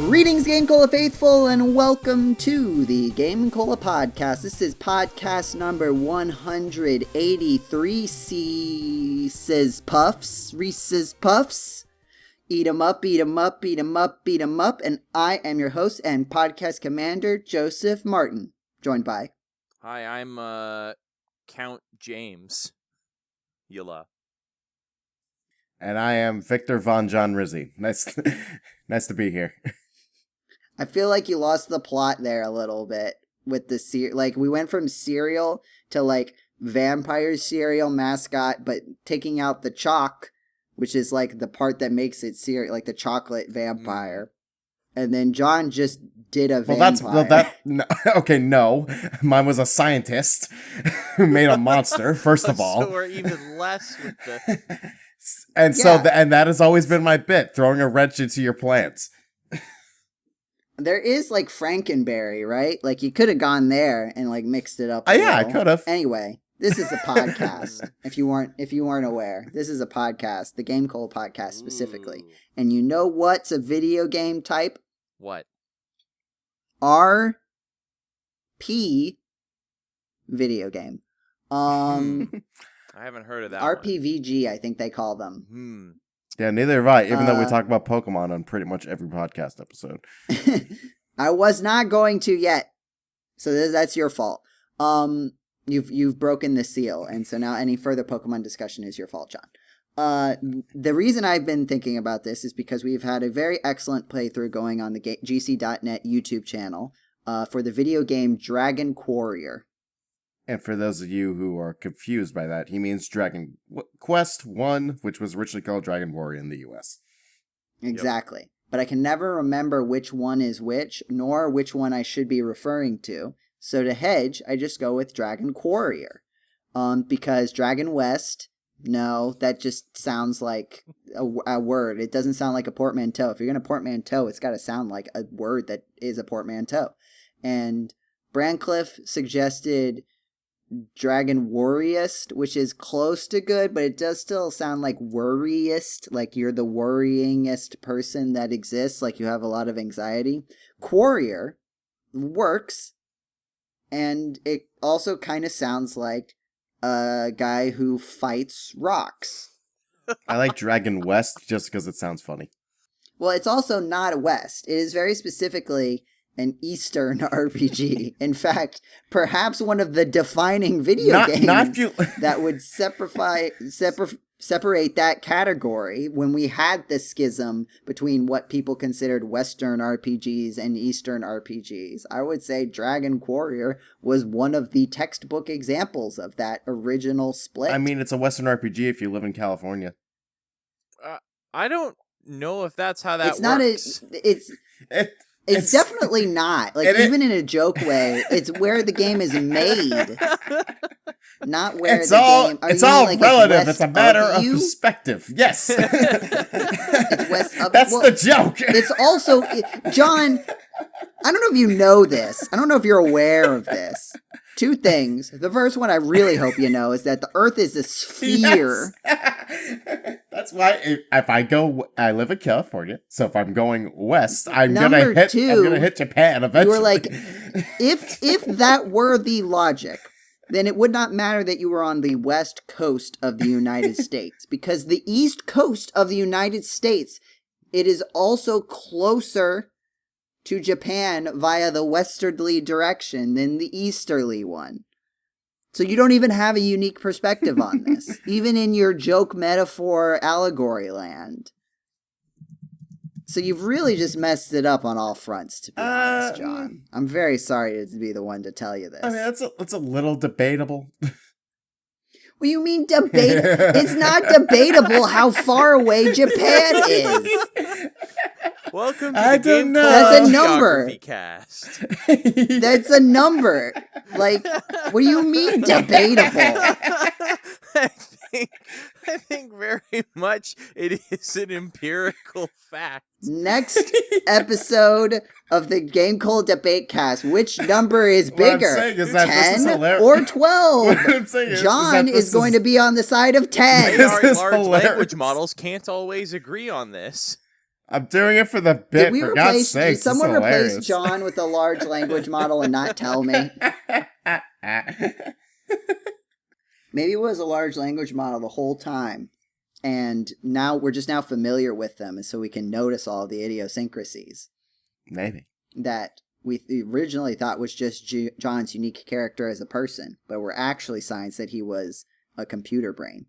Greetings, GameCola faithful, and welcome to the GameCola podcast. This is podcast number 183, Reese's Puffs. Eat 'em up, eat 'em up, eat 'em up, beat 'em up, and I am your host and podcast commander, Joseph Martin, joined by... Hi, I'm, Count James. Yilla. And I am Victor Von John Rizzi. Nice to be here. I feel like you lost the plot there a little bit with the like we went from cereal to like vampire cereal mascot, but taking out the chalk, which is like the part that makes it cereal, like the chocolate vampire. And then John just did a vampire. No. Mine was a scientist who made a monster, first of all. So we're even less with the... And that has always been my bit, throwing a wrench into your plans. There is like Frankenberry, right? Like you could have gone there and like mixed it up. Yeah, I could have. Anyway, this is a podcast. If you weren't aware, this is a podcast, the GameCola podcast specifically. Ooh. And you know what's a video game type? What? RP video game. I haven't heard of that RPVG, I think they call them. Yeah, neither have I, even though we talk about Pokemon on pretty much every podcast episode. I was not going to yet. So that's your fault. You've broken the seal, and so now any further Pokemon discussion is your fault, John. The reason I've been thinking about this is because we've had a very excellent playthrough going on the GCDotNet YouTube channel for the video game Dragon Quarrior. And for those of you who are confused by that, he means Dragon Quest 1, which was originally called Dragon Quarrior in the US. Exactly. Yep. But I can never remember which one is which, nor which one I should be referring to. So to hedge, I just go with Dragon Quarrior. Because Dragon West, no, that just sounds like a word. It doesn't sound like a portmanteau. If you're going to portmanteau, it's got to sound like a word that is a portmanteau. And Brancliff suggested Dragon Worriest, which is close to good, but it does still sound like worriest, like you're the worryingest person that exists, like you have a lot of anxiety. Quarrior works, and it also kind of sounds like a guy who fights rocks. I like Dragon West just because it sounds funny. Well, it's also not a West. It is very specifically an Eastern RPG. In fact, perhaps one of the defining video games that would separate that category when we had the schism between what people considered Western RPGs and Eastern RPGs. I would say Dragon Quarrior was one of the textbook examples of that original split. I mean, it's a Western RPG if you live in California. I don't know if that's how that works. It's definitely not. Like, even in a joke way, it's where the game is made. Not where it's all relative. It's a matter of perspective. Yes. It's west of... That's the joke. It's also... John, I don't know if you know this. I don't know if you're aware of this. Two things. The first one I really hope you know is that the Earth is a sphere. Yes. That's why if I go, I live in California, so if I'm going west, I'm gonna hit Japan eventually. You were like, if that were the logic, then it would not matter that you were on the west coast of the United States, because the east coast of the United States, it is also closer to Japan via the westerly direction than the easterly one. So you don't even have a unique perspective on this, even in your joke, metaphor, allegory land. So you've really just messed it up on all fronts, to be honest, John. I'm very sorry to be the one to tell you this. I mean, that's a little debatable. What do you mean debate? It's not debatable how far away Japan is. Welcome to the GameCola That's a number. Cast. That's a number. Like, what do you mean debatable? I think very much it is an empirical fact. Next episode of the GameCola debate cast, which number is bigger, 10 or 12? John is going to be on the side of 10. Large language models can't always agree on this. I'm doing it for the bit. For God's sake, did someone replace John with a large language model and not tell me? Maybe it was a large language model the whole time, and now we're just now familiar with them, and so we can notice all the idiosyncrasies. Maybe. That we originally thought was just John's unique character as a person, but were actually signs that he was a computer brain.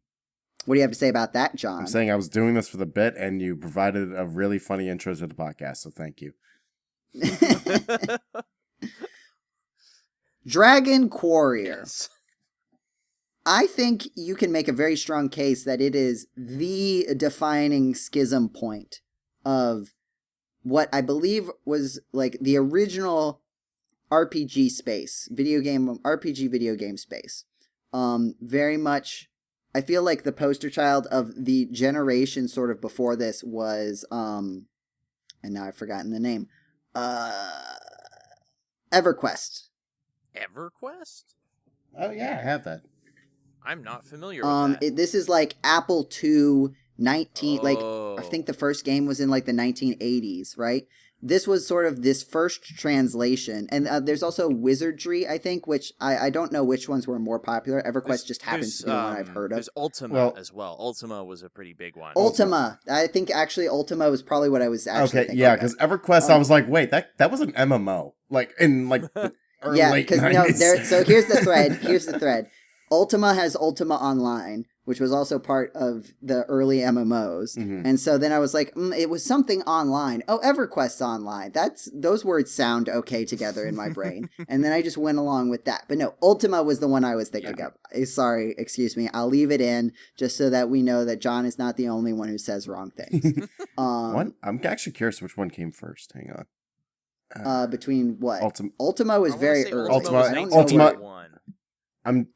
What do you have to say about that, John? I'm saying I was doing this for the bit, and you provided a really funny intro to the podcast, so thank you. Dragon Quarrior. Yes. I think you can make a very strong case that it is the defining schism point of what I believe was like the original RPG space, RPG video game space. Very much, I feel like the poster child of the generation sort of before this was, and now I've forgotten the name, EverQuest. EverQuest? Oh yeah, I have that. I'm not familiar with that. This is like Apple II 19, like I think the first game was in like the 1980s, right? This was sort of this first translation. And there's also Wizardry, I think, which I don't know which ones were more popular. EverQuest just happens to be the one I've heard of. There's Ultima as well. Ultima was a pretty big one. Ultima. I think actually Ultima was probably what I was actually thinking. Yeah, because EverQuest, I was like, wait, that was an MMO. Like, in like the late 90s. So here's the thread. Ultima has Ultima Online, which was also part of the early MMOs. Mm-hmm. And so then I was like, it was something online. Oh, EverQuest Online. Those words sound okay together in my brain. And then I just went along with that. But no, Ultima was the one I was thinking of. Sorry, excuse me. I'll leave it in just so that we know that John is not the only one who says wrong things. I'm actually curious which one came first. Hang on. Between what? Ultima was very early. Ultima.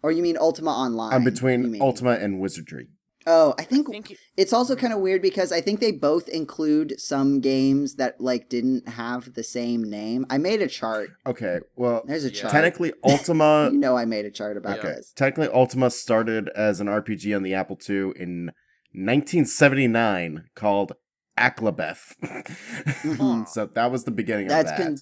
Or you mean Ultima Online? I'm between Ultima and Wizardry. Oh, I think it's also kind of weird because I think they both include some games that like didn't have the same name. I made a chart. Okay, well, there's a chart. Technically, Ultima. I made a chart about this. Technically, Ultima started as an RPG on the Apple II in 1979 called Aklabeth. Mm-hmm. So that was the beginning of that.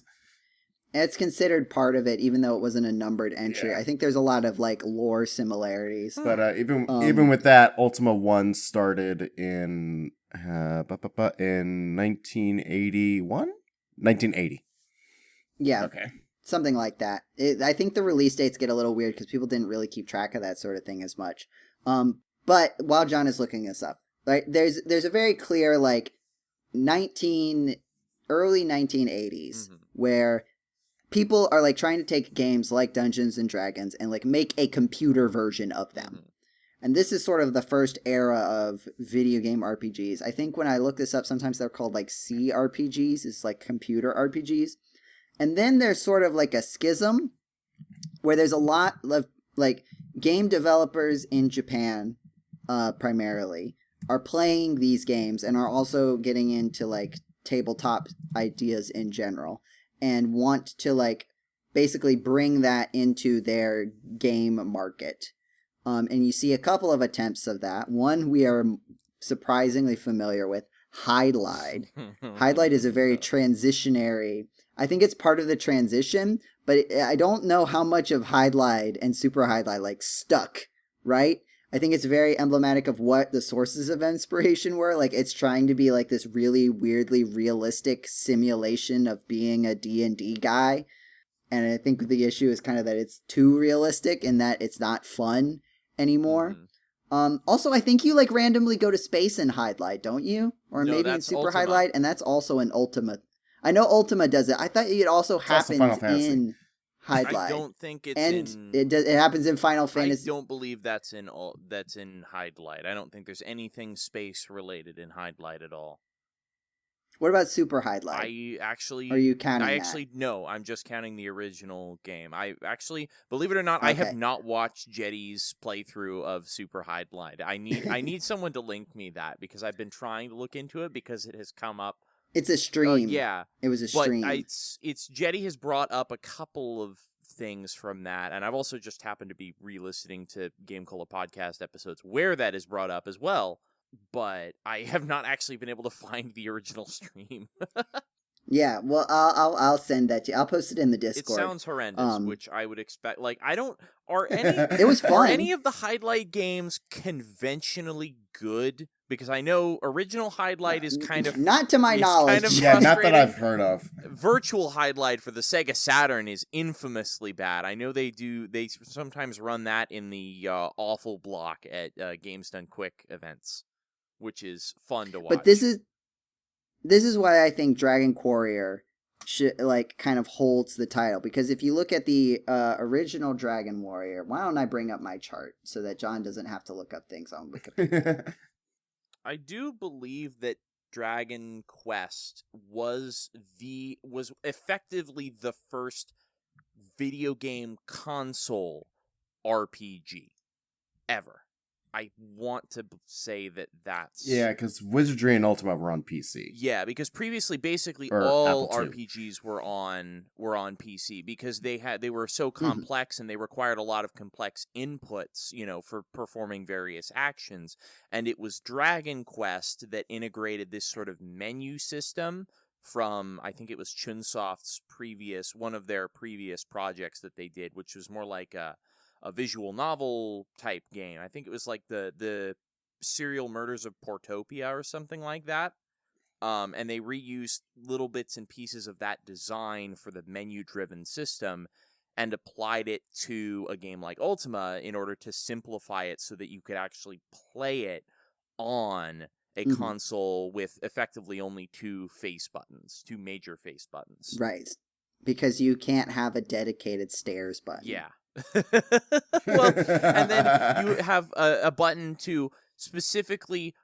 It's considered part of it, even though it wasn't a numbered entry. Yeah. I think there's a lot of like lore similarities. But even with that, Ultima 1 started in 1981? 1980. Yeah. Okay. Something like that. I think the release dates get a little weird because people didn't really keep track of that sort of thing as much. But while John is looking this up, right, there's a very clear like early 1980s where people are like trying to take games like Dungeons and Dragons and like make a computer version of them. Mm-hmm. And this is sort of the first era of video game RPGs. I think when I look this up, sometimes they're called like CRPGs. It's like computer RPGs. And then there's sort of like a schism where there's a lot of like game developers in Japan, primarily, are playing these games and are also getting into like tabletop ideas in general. And want to like basically bring that into their game market. And you see a couple of attempts of that. One we are surprisingly familiar with, Hydlide. Hydlide is a very transitionary. I think it's part of the transition, but I don't know how much of Hydlide and Super Hydlide like stuck, right? I think it's very emblematic of what the sources of inspiration were. Like, it's trying to be like this really weirdly realistic simulation of being a D&D guy. And I think the issue is kind of that it's too realistic and that it's not fun anymore. Mm-hmm. Also, I think you like randomly go to space in Hydlide, don't you? Or maybe in Super Hydlide, and that's also an Ultima. I know Ultima does it. I thought it also happens in Hydlide. I don't think it's it happens in Final Fantasy. I don't believe that's in Hydlide. I don't think there's anything space related in Hydlide at all. What about Super Hydlide? Are you counting that? No, I'm just counting the original game. I actually, believe it or not, okay. I have not watched Jetty's playthrough of Super Hydlide. I need someone to link me that because I've been trying to look into it because it has come up. It's a stream. Yeah. It was a stream. But it's Jetty has brought up a couple of things from that, and I've also just happened to be re-listening to GameCola podcast episodes where that is brought up as well. but I have not actually been able to find the original stream. Yeah, well, I'll send that to you. I'll post it in the It Discord. sounds horrendous, which I would expect. Like, I don't. Are It was fun. Are any of the Highlight games conventionally good? Because I know original Highlight is kind of not to my knowledge. Kind of yeah, not that frustrating. I've heard of. Virtual Highlight for the Sega Saturn is infamously bad. I know they sometimes run that in the awful block at Games Done Quick events, which is fun to watch. But this is why I think Dragon Quarrior should kind of holds the title, because if you look at the original Dragon Warrior, why don't I bring up my chart so that John doesn't have to look up things on Wikipedia? I do believe that Dragon Quest was effectively the first video game console RPG ever. I want to say that's... Yeah, because Wizardry and Ultima were on PC. Yeah, because previously, basically, Or all Apple II. RPGs were on PC because they were so complex and they required a lot of complex inputs, for performing various actions. And it was Dragon Quest that integrated this sort of menu system from, I think it was Chunsoft's one of their previous projects that they did, which was more like a visual novel type game. I think it was like the Serial Murders of Portopia or something like that. And they reused little bits and pieces of that design for the menu-driven system and applied it to a game like Ultima in order to simplify it so that you could actually play it on a console with effectively only two major face buttons. Right. Because you can't have a dedicated stairs button. Yeah. Well, and then you have a button to specifically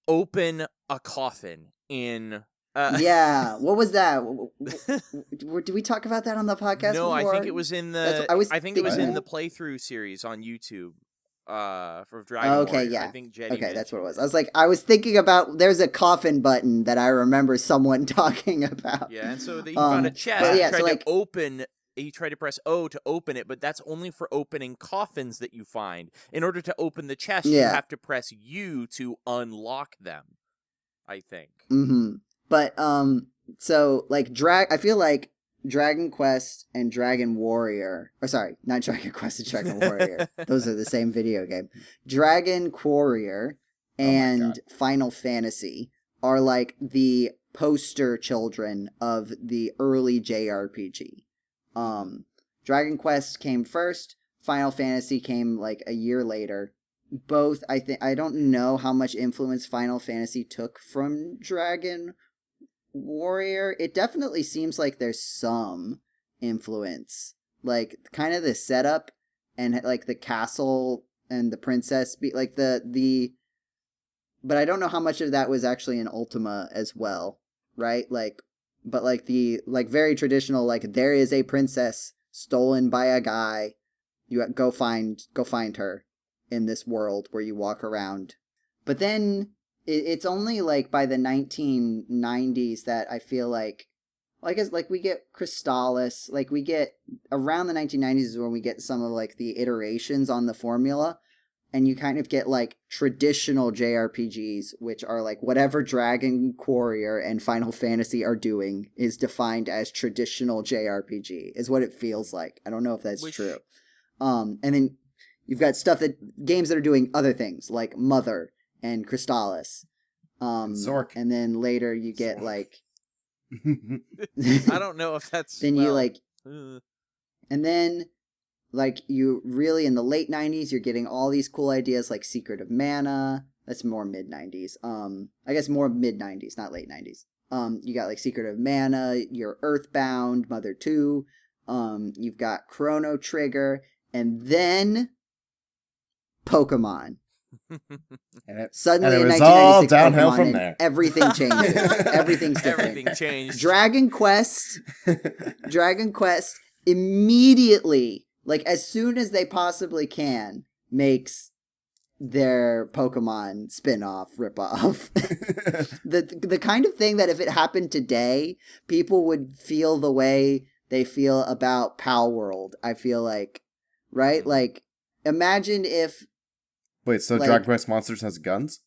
open a coffin in... Yeah, what was that? Did we talk about that on the podcast No, before? I think it was in the... it was in the playthrough series on YouTube for Dragon Warrior. Yeah. I think Jetty that's what it was. I was thinking about, there's a coffin button that I remember someone talking about. Yeah, and so you found a chest. Yeah, You try to press O to open it, but that's only for opening coffins that you find. In order to open the chest, you have to press U to unlock them, I think. Mm-hmm. But, so, I feel like Dragon Quest and Dragon Warrior... Or, sorry, not Dragon Quest and Dragon Warrior. Those are the same video game. Dragon Quarrior and Final Fantasy are, the poster children of the early JRPG. Dragon Quest came first. Final Fantasy came a year later. Both, I don't know how much influence Final Fantasy took from Dragon Warrior. It definitely seems like there's some influence, kind of the setup and the castle and the princess but I don't know how much of that was actually in Ultima as well, right? But the very traditional, there is a princess stolen by a guy. You go find her in this world where you walk around. But then it's only by the 1990s that I feel I guess we get Crystallis, we get around the 1990s is when we get some of the iterations on the formula. And you kind of get traditional JRPGs, which are whatever Dragon Quarrior and Final Fantasy are doing is defined as traditional JRPG, is what it feels like. I don't know if that's true. And then you've got games that are doing other things, like Mother and Crystallis. Zork. And then later you get I don't know if that's... Then and then... you really, in the late 90s, you're getting all these cool ideas like Secret of Mana. That's more mid-90s. I guess more mid-90s, not late 90s. You got Secret of Mana, your Earthbound, Mother 2. You've got Chrono Trigger, and then Pokemon. Suddenly in 1996, downhill Pokemon, from and there. Everything changes. Everything's different. Everything changed. Dragon Quest immediately... as soon as they possibly can, makes their Pokemon spin-off, rip-off. the kind of thing that if it happened today, people would feel the way they feel about Pal World, I feel right? Imagine if... Wait, so Dragon Quest Monsters has guns?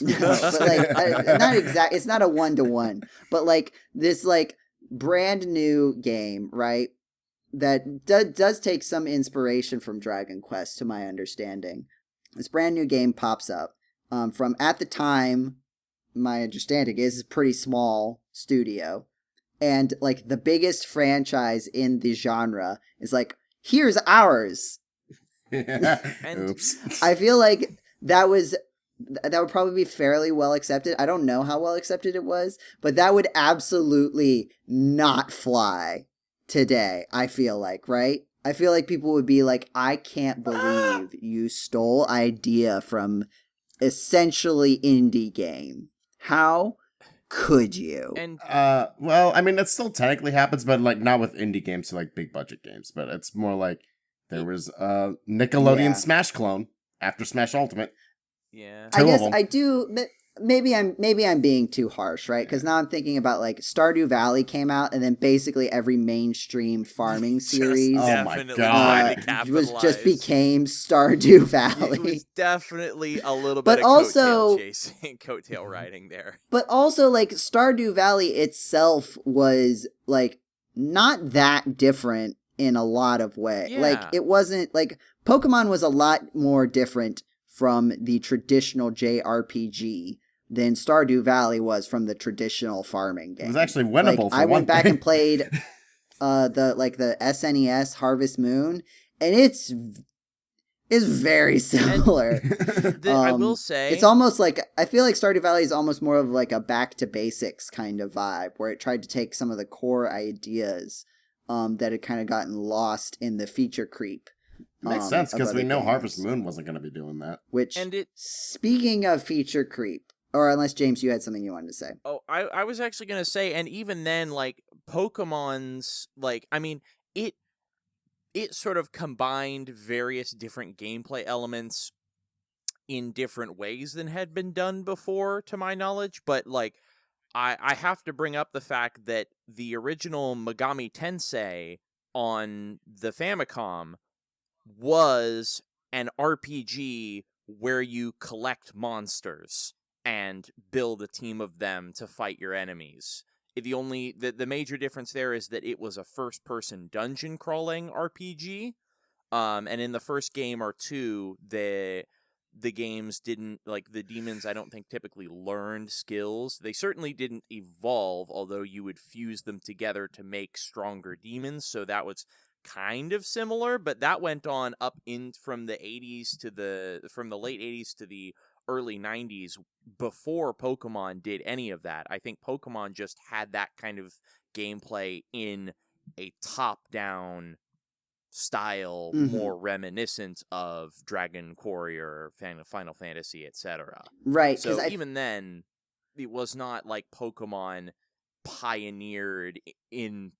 No, but like not exact. It's not a 1-to-1, but like this like brand new game, right? That does take some inspiration from Dragon Quest, to my understanding. This brand new game pops up from, at the time, my understanding is a pretty small studio, and like the biggest franchise in the genre is like, here's ours. Oops. I feel like that would probably be fairly well accepted. I don't know how well accepted it was, but that would absolutely not fly today, I feel like, right? I feel like people would be like, I can't believe you stole idea from essentially indie game. How could you? And well, I mean, that still technically happens, but like not with indie games, so like big budget games. But it's more like there was Nickelodeon Smash clone after Smash Ultimate. yeah, I guess I do. Maybe I'm being too harsh, right? Because now I'm thinking about like Stardew Valley came out, and then basically every mainstream farming series, oh my god, just became Stardew Valley. It was definitely a little but bit of also, coattail chasing, coattail riding there. But also, like Stardew Valley itself was like not that different in a lot of ways. Yeah. Like it wasn't like Pokemon was a lot more different from the traditional JRPG than Stardew Valley was from the traditional farming game. It was actually winnable. Like, for I one went back thing. and played the SNES Harvest Moon, and it's very similar. I will say, it's almost like, I feel like Stardew Valley is almost more of like a back to basics kind of vibe, where it tried to take some of the core ideas that had kind of gotten lost in the feature creep. Makes sense, because we know games. Harvest Moon wasn't going to be doing that. Which, speaking of feature creep, or unless, James, you had something you wanted to say. Oh, I was actually going to say, and even then, like, Pokemon's, like, I mean, it sort of combined various different gameplay elements in different ways than had been done before, to my knowledge, but, like, I have to bring up the fact that the original Megami Tensei on the Famicom was an RPG where you collect monsters and build a team of them to fight your enemies. The major difference there is that it was a first-person dungeon crawling RPG. And in the first game or two, the games didn't, like, the demons, I don't think, typically learned skills. They certainly didn't evolve, although you would fuse them together to make stronger demons, so that was kind of similar, but that went on up in from the late 80s to the early 90s before Pokemon did any of that. I think Pokemon just had that kind of gameplay in a top-down style, more reminiscent of Dragon Quarrior, Final Fantasy, etc. Right. So even then, it was not like Pokemon pioneered in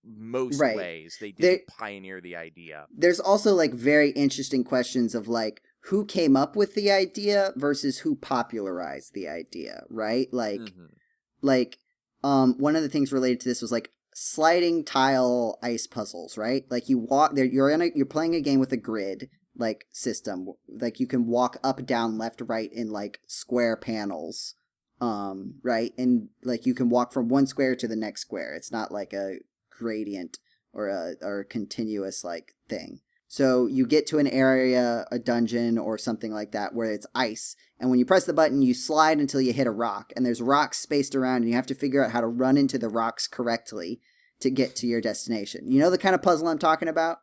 most ways. They didn't pioneer the idea. There's also like very interesting questions of like who came up with the idea versus who popularized the idea, right? Like one of the things related to this was like sliding tile ice puzzles, right? Like you walk there, you're playing a game with a grid like system, like you can walk up, down, left, right in like square panels, right? And like you can walk from one square to the next square. It's not like a gradient or a continuous like thing. So you get to an area, a dungeon or something like that where it's ice, and when you press the button you slide until you hit a rock, and there's rocks spaced around, and you have to figure out how to run into the rocks correctly to get to your destination. You know the kind of puzzle I'm talking about?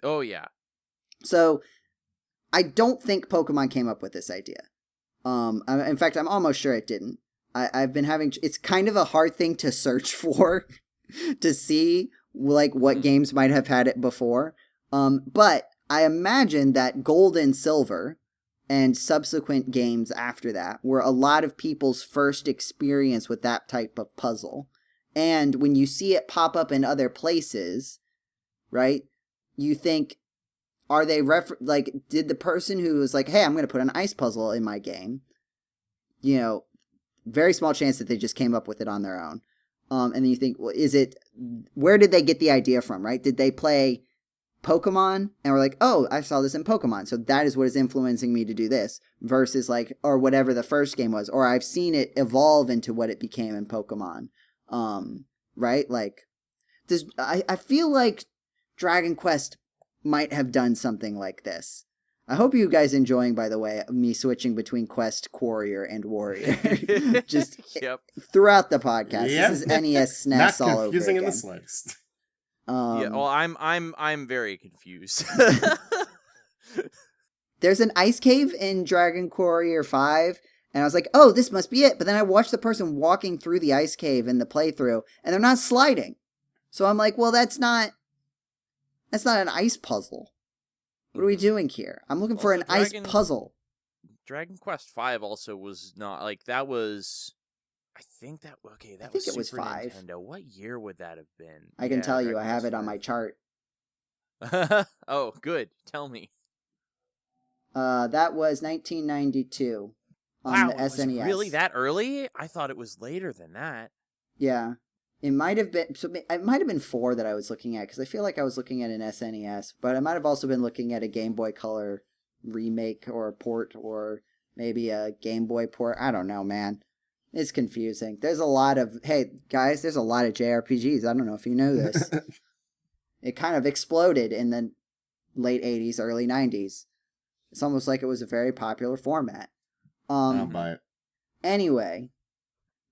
Oh yeah. So I don't think Pokemon came up with this idea. In fact, I'm almost sure it didn't. I've been having, it's kind of a hard thing to search for to see like what games might have had it before. But I imagine that Gold and Silver and subsequent games after that were a lot of people's first experience with that type of puzzle. And when you see it pop up in other places, right, you think, are they did the person who was like, hey, I'm going to put an ice puzzle in my game, you know, very small chance that they just came up with it on their own. And then you think, well, where did they get the idea from, right? Did they play Pokemon, and we're like, oh, I saw this in Pokemon, so that is what is influencing me to do this, versus like, or whatever the first game was, or I've seen it evolve into what it became in Pokemon. Right? Like, I feel like Dragon Quest might have done something like this. I hope you guys enjoying, by the way, me switching between Quest, Quarrior, and Warrior. Just throughout the podcast. Yep. This is NES, SNES Not all over again. Not confusing in the slightest. Yeah, well, I'm very confused. There's an ice cave in Dragon Quarrior 5, and I was like, oh, this must be it. But then I watched the person walking through the ice cave in the playthrough, and they're not sliding. So I'm like, well, that's not an ice puzzle. What are we doing here? I'm looking for an ice puzzle. Dragon Quest V also was not, like, that was... I think was it was Super 5. Nintendo. What year would that have been? I can tell you, I have it on my chart. Oh, good. Tell me. That was 1992 on the SNES. Was it really that early? I thought it was later than that. Yeah. It might have been, so it might have been 4 that I was looking at, because I feel like I was looking at an SNES, but I might have also been looking at a Game Boy Color remake or a port, or maybe a Game Boy port. I don't know, man. It's confusing. There's a lot of, hey, guys, there's a lot of JRPGs. I don't know if you know this. It kind of exploded in the late 80s, early 90s. It's almost like it was a very popular format. I'll buy it. Anyway,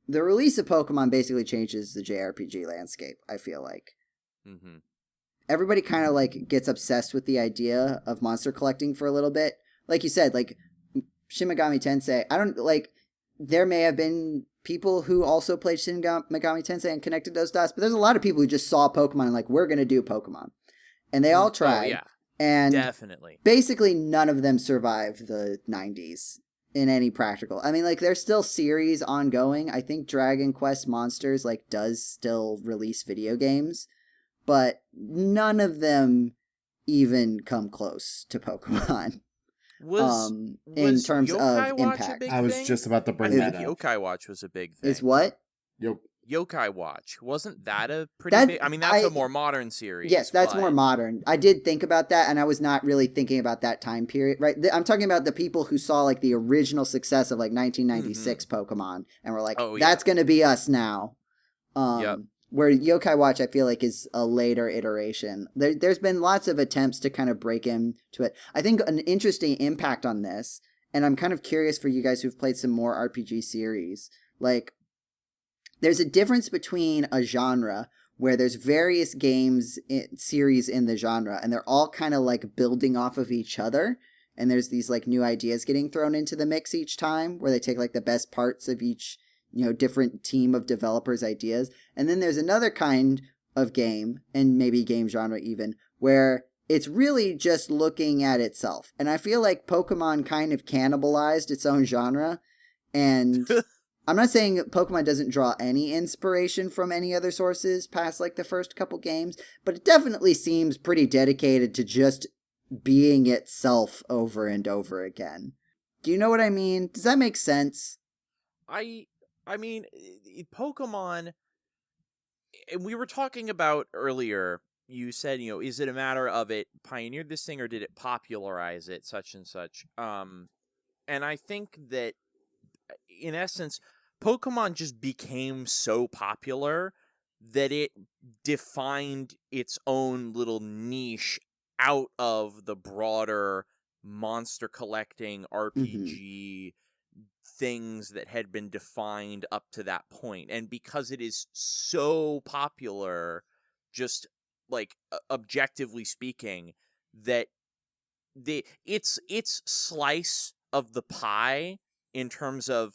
the release of Pokemon basically changes the JRPG landscape, I feel like. Mm-hmm. Everybody kind of, like, gets obsessed with the idea of monster collecting for a little bit. Like you said, like, Shin Megami Tensei, there may have been people who also played Shin Megami Tensei and connected those dots, but there's a lot of people who just saw Pokemon and like, we're going to do Pokemon. And they all tried. Oh, yeah. And definitely. Basically none of them survived the 90s in any practical. I mean, like, there's still series ongoing. I think Dragon Quest Monsters, like, does still release video games, but none of them even come close to Pokemon. In terms of impact. I was just about to bring that up. Yokai Watch was a big thing. Is what? Yokai Watch. Wasn't that a pretty big... I mean, that's a more modern series. Yes, that's more modern. I did think about that, and I was not really thinking about that time period, right? I'm talking about the people who saw, like, the original success of, like, 1996 Pokemon, and were like, that's going to be us now. Yep. Where Yokai Watch, I feel like, is a later iteration. There's been lots of attempts to kind of break into it. I think an interesting impact on this, and I'm kind of curious for you guys who've played some more RPG series, like, there's a difference between a genre where there's various series in the genre, and they're all kind of, like, building off of each other, and there's these, like, new ideas getting thrown into the mix each time, where they take, like, the best parts of each different team of developers' ideas. And then there's another kind of game, and maybe game genre even, where it's really just looking at itself. And I feel like Pokemon kind of cannibalized its own genre. And I'm not saying Pokemon doesn't draw any inspiration from any other sources past, like, the first couple games, but it definitely seems pretty dedicated to just being itself over and over again. Do you know what I mean? Does that make sense? I mean, Pokemon, we were talking about earlier, you said, is it a matter of it pioneered this thing or did it popularize it, such and such? And I think that, in essence, Pokemon just became so popular that it defined its own little niche out of the broader monster collecting RPG things that had been defined up to that point. And because it is so popular, just, like, objectively speaking, that its slice of the pie in terms of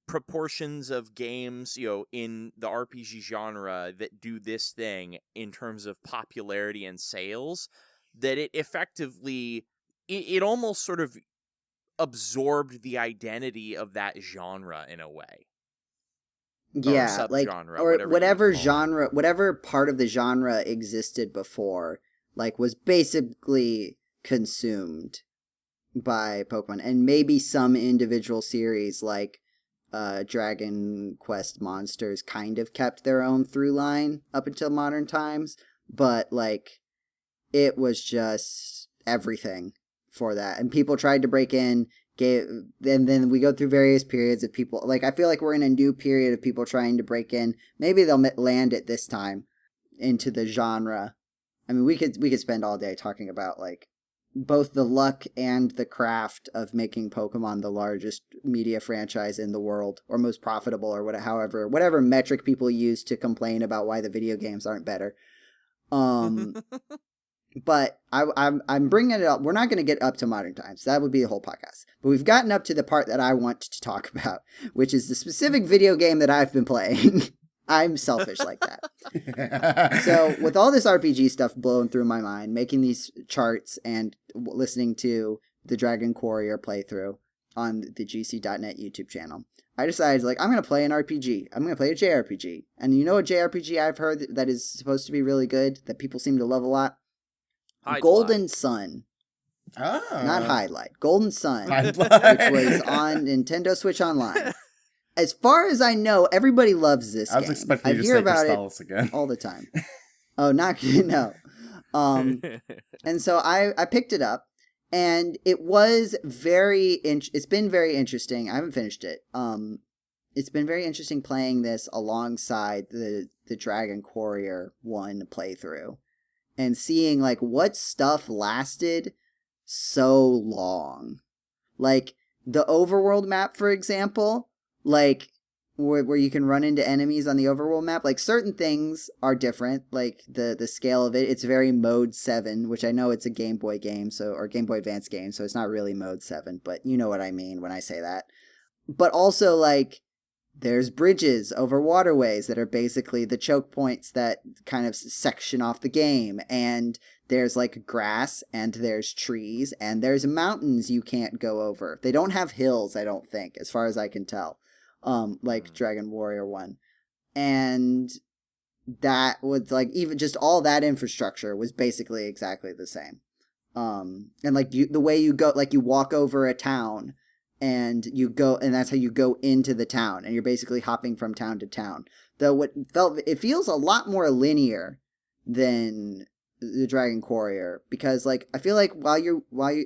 proportions of games, in the RPG genre that do this thing in terms of popularity and sales, that it effectively, it almost sort of absorbed the identity of that genre in a way. Yeah, or subgenre, or whatever genre, whatever part of the genre existed before, like, was basically consumed by Pokemon. And maybe some individual series like Dragon Quest Monsters kind of kept their own through line up until modern times, but, like, it was just everything for that. And people tried to break in, and then we go through various periods of people. Like, I feel like we're in a new period of people trying to break in. Maybe they'll land it this time into the genre. I mean, we could spend all day talking about, like, both the luck and the craft of making Pokemon the largest media franchise in the world, or most profitable, or whatever metric people use to complain about why the video games aren't better. But I'm bringing it up. We're not going to get up to modern times. That would be the whole podcast. But we've gotten up to the part that I want to talk about, which is the specific video game that I've been playing. I'm selfish like that. So with all this RPG stuff blowing through my mind, making these charts and listening to the Dragon Quarrior playthrough on the GC.net YouTube channel, I decided, like, I'm going to play an RPG. I'm going to play a JRPG. And you know a JRPG I've heard that is supposed to be really good, that people seem to love a lot? Golden Sun. Not Highlight. Golden Sun, which was on Nintendo Switch Online. As far as I know, everybody loves this game. I was expecting you to say Crystallis again. All the time. Oh, not no. And so I picked it up, and it was it's been very interesting. I haven't finished it. It's been very interesting playing this alongside the Dragon Quarrior 1 playthrough, and seeing, like, what stuff lasted so long. Like, the overworld map, for example, like, where you can run into enemies on the overworld map, like, certain things are different, like the scale of it. It's very Mode 7, which I know it's a Game Boy game, or Game Boy Advance game, so it's not really Mode 7, but you know what I mean when I say that. But also, like, there's bridges over waterways that are basically the choke points that kind of section off the game, and there's, like, grass, and there's trees, and there's mountains you can't go over. They don't have hills, I don't think, as far as I can tell. Like Dragon Warrior 1. And that was, like, even just all that infrastructure was basically exactly the same. And, like, the way you go, like, you walk over a town, and you go, and that's how you go into the town, and you're basically hopping from town to town. Though it feels a lot more linear than the Dragon Quarrior, because, like, I feel like while you're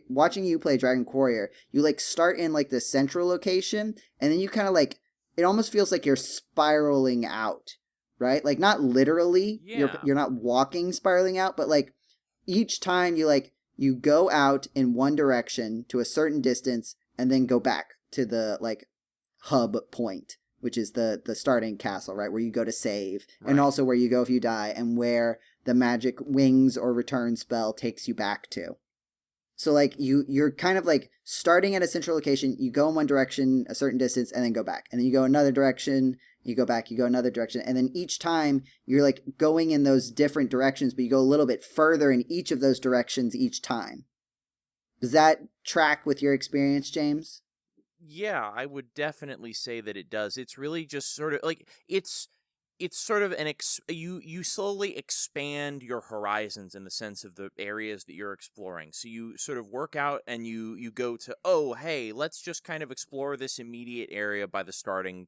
watching you play Dragon Quarrior, you, like, start in, like, the central location, and then you kind of, like, it almost feels like you're spiraling out, right? Like, not literally, you're not walking spiraling out, but, like, each time you go out in one direction to a certain distance, and then go back to the, like, hub point, which is the starting castle, right, where you go to save, right. And also where you go if you die, and where the magic wings or return spell takes you back to. So, like, you're kind of, like, starting at a central location, you go in one direction a certain distance, and then go back. And then you go another direction, you go back, you go another direction. And then each time, you're, like, going in those different directions, but you go a little bit further in each of those directions each time. Does that track with your experience, James? Yeah, I would definitely say that it does. It's really just sort of, like, it's sort of you slowly expand your horizons in the sense of the areas that you're exploring. So you sort of work out, and you go to, oh, hey, let's just kind of explore this immediate area by the starting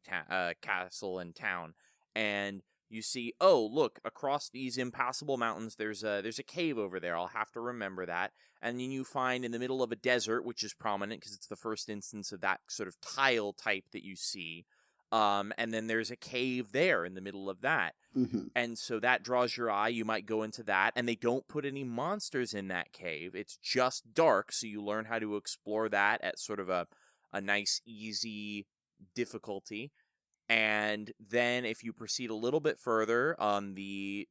castle and town. And you see, oh, look, across these impassable mountains, there's a cave over there. I'll have to remember that. And then you find in the middle of a desert, which is prominent because it's the first instance of that sort of tile type that you see. And then there's a cave there in the middle of that. Mm-hmm. And so that draws your eye. You might go into that, and they don't put any monsters in that cave. It's just dark, so you learn how to explore that at sort of a nice, easy difficulty. And then if you proceed a little bit further on the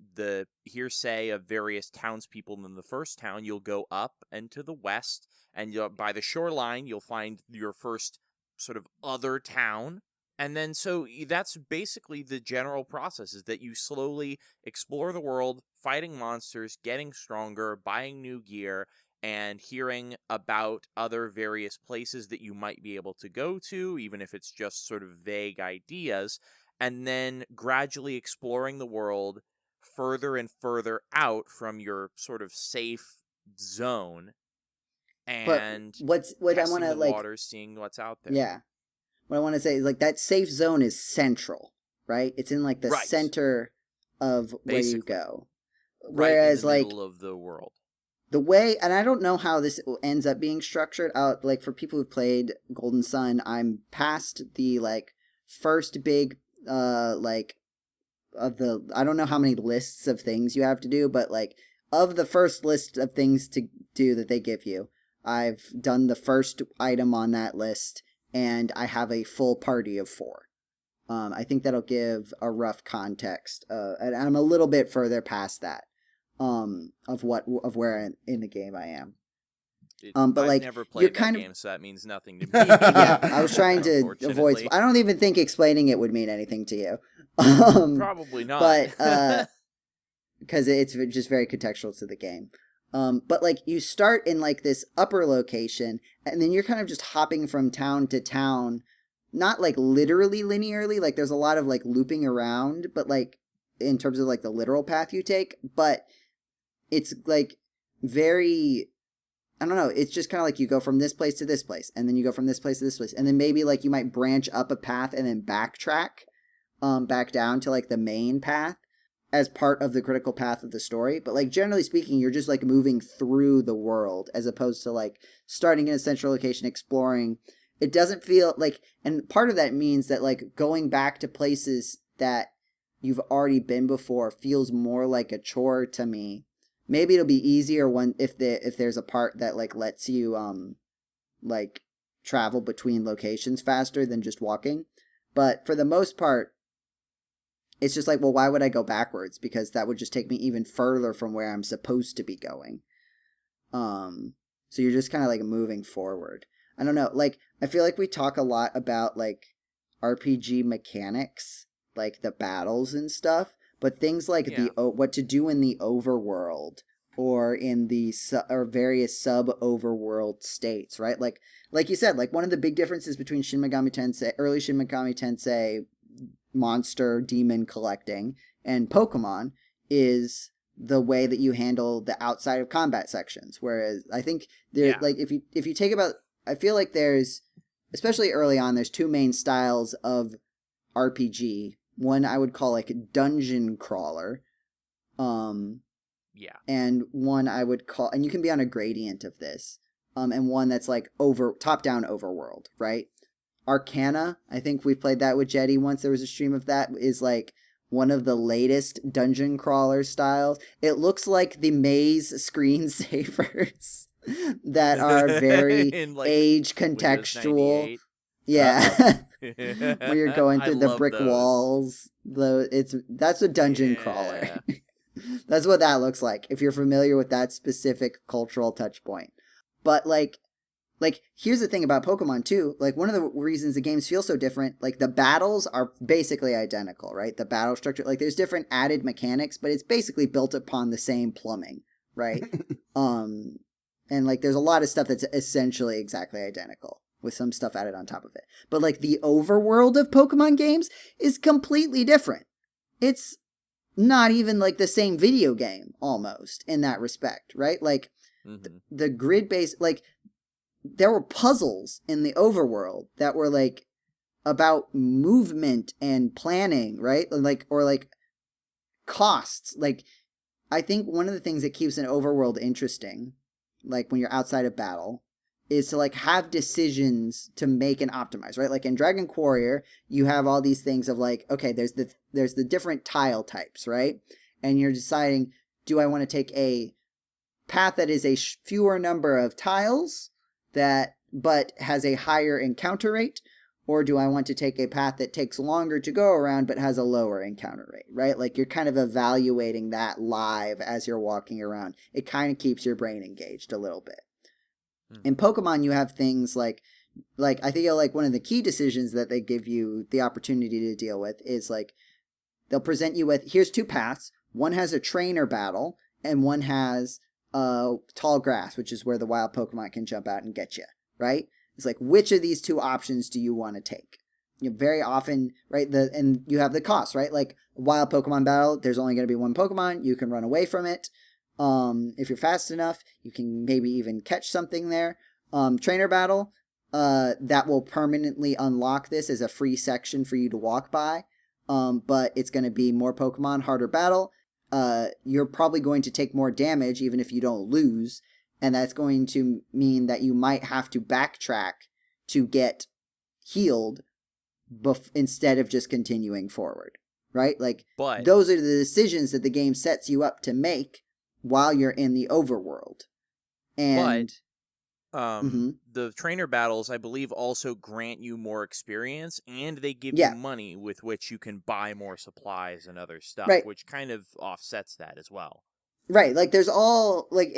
hearsay of various townspeople in the first town, you'll go up and to the west, and by the shoreline, you'll find your first sort of other town. And then so that's basically the general process, is that you slowly explore the world, fighting monsters, getting stronger, buying new gear, and hearing about other various places that you might be able to go to, even if it's just sort of vague ideas, and then gradually exploring the world further and further out from your sort of safe zone, and what I want to, like, waters, seeing what's out there. Yeah. What I want to say is, like, that safe zone is central, right? It's in, like, the center of where you go. Whereas, in the middle of the world. the way, and I don't know how this ends up being structured out, like for people who've played Golden Sun, I'm past the like first big like of the, I don't know how many lists of things you have to do, but like of the first list of things to do that they give you, I've done the first item on that list, and I have a full party of 4. I think that'll give a rough context, and I'm a little bit further past that, of where in the game I am. But I've like never played you're that game, so that means nothing to me. Yeah, I was trying to avoid. I don't even think explaining it would mean anything to you. Probably not. But because it's just very contextual to the game. But like you start in like this upper location, and then you're kind of just hopping from town to town, not like literally linearly. Like there's a lot of like looping around, but like in terms of like the literal path you take. But it's like very, I don't know, it's just kind of like you go from this place to this place, and then you go from this place to this place, and then maybe like you might branch up a path and then backtrack back down to like the main path as part of the critical path of the story. But like generally speaking, you're just like moving through the world as opposed to like starting in a central location, exploring. It doesn't feel like, and part of that means that like going back to places that you've already been before feels more like a chore to me. Maybe it'll be easier if there's a part that like lets you like travel between locations faster than just walking. But for the most part, it's just like, well, why would I go backwards? Because that would just take me even further from where I'm supposed to be going. So you're just kind of like moving forward. I don't know. Like, I feel like we talk a lot about like RPG mechanics, like the battles and stuff, but things like what to do in the overworld or in the or various sub-overworld states, right? Like you said, like one of the big differences between Shin Megami Tensei, early Shin Megami Tensei monster demon collecting and Pokemon is the way that you handle the outside of combat sections. Whereas I think there, like if you take about, I feel like there's, especially early on, there's 2 main styles of RPG. One I would call like dungeon crawler. And one I would call, and you can be on a gradient of this. And one that's like top-down overworld, right? Arcana, I think we played that with Jetty once. There was a stream of that, is like one of the latest dungeon crawler styles. It looks like the maze screensavers that are very like age contextual. Yeah. Where you're going through the brick walls. That's a dungeon crawler. That's what that looks like, if you're familiar with that specific cultural touch point. But like here's the thing about Pokemon too. Like one of the reasons the games feel so different, like the battles are basically identical, right? The battle structure, like there's different added mechanics, but it's basically built upon the same plumbing, right? And like there's a lot of stuff that's essentially exactly identical with some stuff added on top of it. But like the overworld of Pokemon games is completely different. It's not even like the same video game almost in that respect, right? Like the grid-based, like there were puzzles in the overworld that were like about movement and planning, right? Like, or like costs. Like, I think one of the things that keeps an overworld interesting, like when you're outside of battle, is to like have decisions to make and optimize, right? Like in Dragon Quarrior, you have all these things of like, okay, there's the different tile types, right? And you're deciding, do I want to take a path that is a fewer number of tiles but has a higher encounter rate, or do I want to take a path that takes longer to go around but has a lower encounter rate, right? Like you're kind of evaluating that live as you're walking around. It kind of keeps your brain engaged a little bit. In Pokemon, you have things like I think like one of the key decisions that they give you the opportunity to deal with is like they'll present you with, here's 2 paths. One has a trainer battle and one has tall grass, which is where the wild Pokemon can jump out and get you, right? It's like, which of these 2 options do you want to take? You know, very often, right? And you have the cost, right? Like wild Pokemon battle, there's only going to be 1 Pokemon. You can run away from it. If you're fast enough, you can maybe even catch something there. Trainer battle, that will permanently unlock this as a free section for you to walk by. But it's going to be more Pokemon, harder battle. you're probably going to take more damage even if you don't lose, and that's going to mean that you might have to backtrack to get healed instead of just continuing forward, right? Like, But those are the decisions that the game sets you up to make while you're in the overworld. And the trainer battles, I believe, also grant you more experience, and they give Yeah. you money with which you can buy more supplies and other stuff, Right. which kind of offsets that as well. Right, like there's all, like,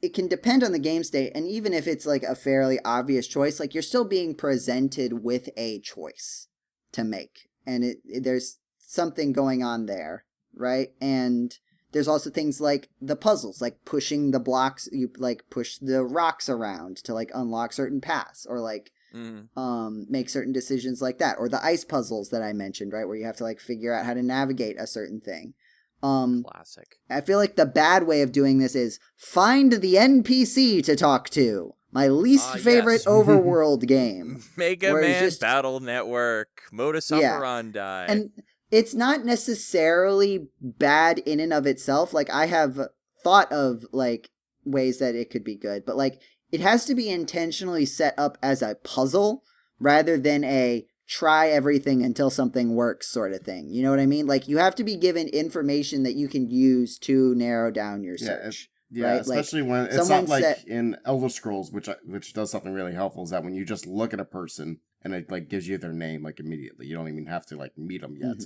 it can depend on the game state, and even if it's like a fairly obvious choice, like, you're still being presented with a choice to make, and there's something going on there, right? And there's also things like the puzzles, like pushing the blocks, you like push the rocks around to like unlock certain paths, or like make certain decisions like that, or the ice puzzles that I mentioned, right, where you have to like figure out how to navigate a certain thing. Classic. I feel like the bad way of doing this is find the NPC to talk to. My least favorite overworld game. Mega Man Battle Network, modus operandi. And it's not necessarily bad in and of itself. Like, I have thought of like ways that it could be good, but like it has to be intentionally set up as a puzzle rather than a try everything until something works sort of thing. You know what I mean? Like, you have to be given information that you can use to narrow down your search. Yeah, right? especially when it's not like in Elder Scrolls, which does something really helpful, is that when you just look at a person and it like gives you their name like immediately, you don't even have to like meet them yet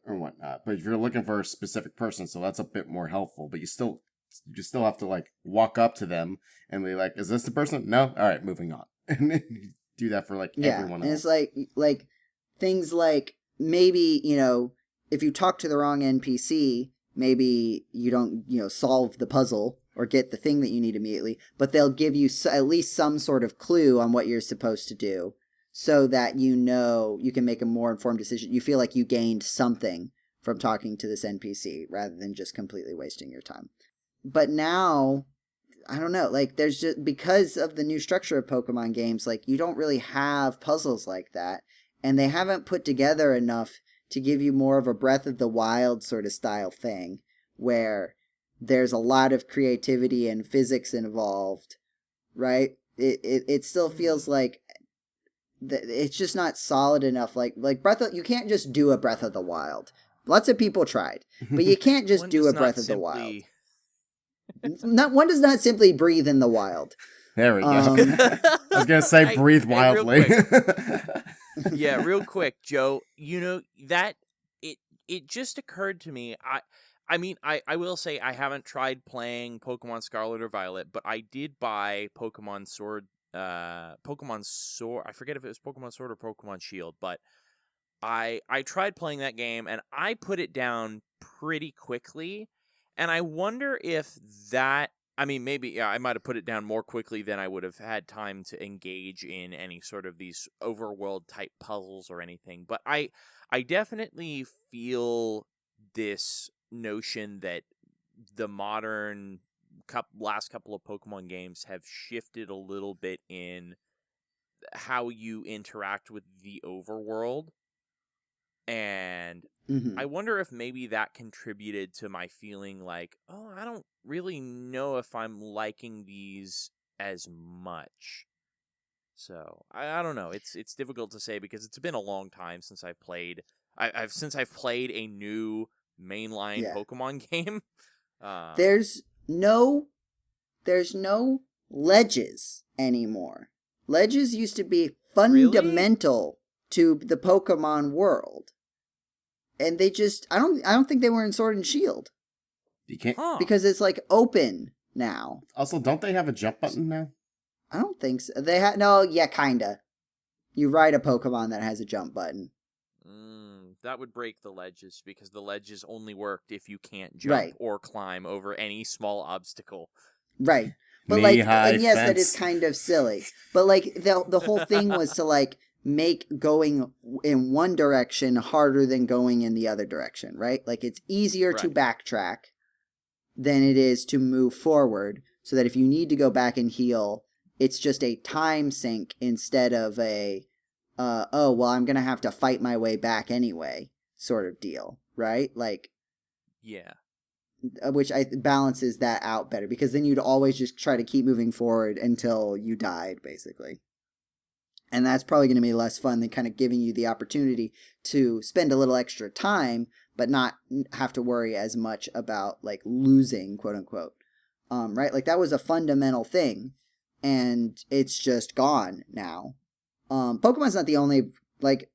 or whatnot. But if you're looking for a specific person, so that's a bit more helpful. But you still have to like walk up to them and be like, "Is this the person?" No, all right, moving on. And then you do that for like everyone else. And it's like things like, maybe, you know, if you talk to the wrong NPC, maybe you don't, you know, solve the puzzle or get the thing that you need immediately, but they'll give you at least some sort of clue on what you're supposed to do so that, you know, you can make a more informed decision. You feel like you gained something from talking to this NPC rather than just completely wasting your time. But now, I don't know, like, there's just, because of the new structure of Pokemon games, like, you don't really have puzzles like that, and they haven't put together enough to give you more of a Breath of the Wild sort of style thing, where there's a lot of creativity and physics involved, right? It still feels like it's just not solid enough. Like you can't just do a Breath of the Wild. Lots of people tried, but you can't just do a Breath of the Wild. One does not simply breathe in the wild. There we go. I was going to say breathe wildly. Real quick, Joe, you know, that it just occurred to me. I mean, I will say I haven't tried playing Pokemon Scarlet or Violet, but I did buy Pokemon Sword. I forget if it was Pokemon Sword or Pokemon Shield, but I tried playing that game and I put it down pretty quickly. And I wonder if that, I mean, maybe, I might have put it down more quickly than I would have had time to engage in any sort of these overworld type puzzles or anything. But I definitely feel this notion that the modern last couple of Pokemon games have shifted a little bit in how you interact with the overworld. And I wonder if maybe that contributed to my feeling like, oh, I don't really know if I'm liking these as much. So I don't know. It's difficult to say because it's been a long time since I've played. I've played a new mainline Pokemon game. There's no ledges anymore. Ledges used to be fundamental to the Pokemon world. And they just, I don't think they were in Sword and Shield. You can't, because it's like open now. Also, don't they have a jump button now? I don't think so. Kinda. You ride a Pokemon that has a jump button. That would break the ledges because the ledges only worked if you can't jump or climb over any small obstacle. Right. But yes, that is kind of silly. But like the whole thing was to like make going in one direction harder than going in the other direction, right? Like, it's easier to backtrack than it is to move forward, so that if you need to go back and heal, it's just a time sink instead of a I'm gonna have to fight my way back anyway sort of deal, right? Like, yeah, which balances that out better, because then you'd always just try to keep moving forward until you died, basically. And that's probably going to be less fun than kind of giving you the opportunity to spend a little extra time, but not have to worry as much about like losing, quote unquote. Right? Like that was a fundamental thing, and it's just gone now. Pokemon's not the only like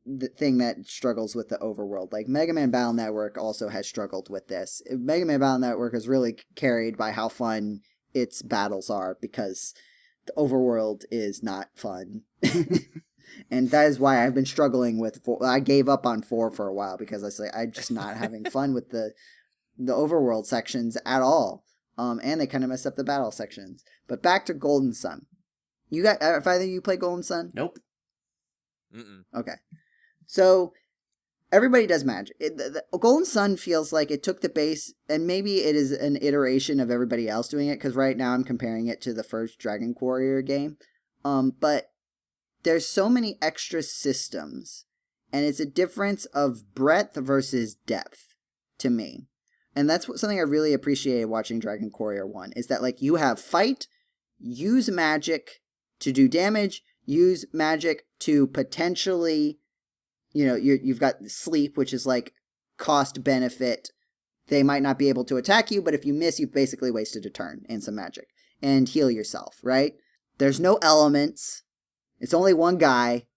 the thing that struggles with the overworld. Like Mega Man Battle Network also has struggled with this. Mega Man Battle Network is really carried by how fun its battles are, because the overworld is not fun. And that is why I've been struggling with 4. I gave up on 4 for a while, because I was like, I'm just not having fun with the overworld sections at all. And they kind of mess up the battle sections. But back to Golden Sun. You got, if either of you play Golden Sun? Nope. Mm-mm. Okay. So everybody does magic. The Golden Sun feels like it took the base, and maybe it is an iteration of everybody else doing it, because right now I'm comparing it to the first Dragon Quarrior game. But there's so many extra systems, and it's a difference of breadth versus depth to me. And that's something I really appreciated watching Dragon Quarrior 1, is that like you have fight, use magic to do damage, use magic to potentially, you've got sleep, which is like cost benefit. They might not be able to attack you, but if you miss, you've basically wasted a turn and some magic. And heal yourself, right? There's no elements. It's only one guy.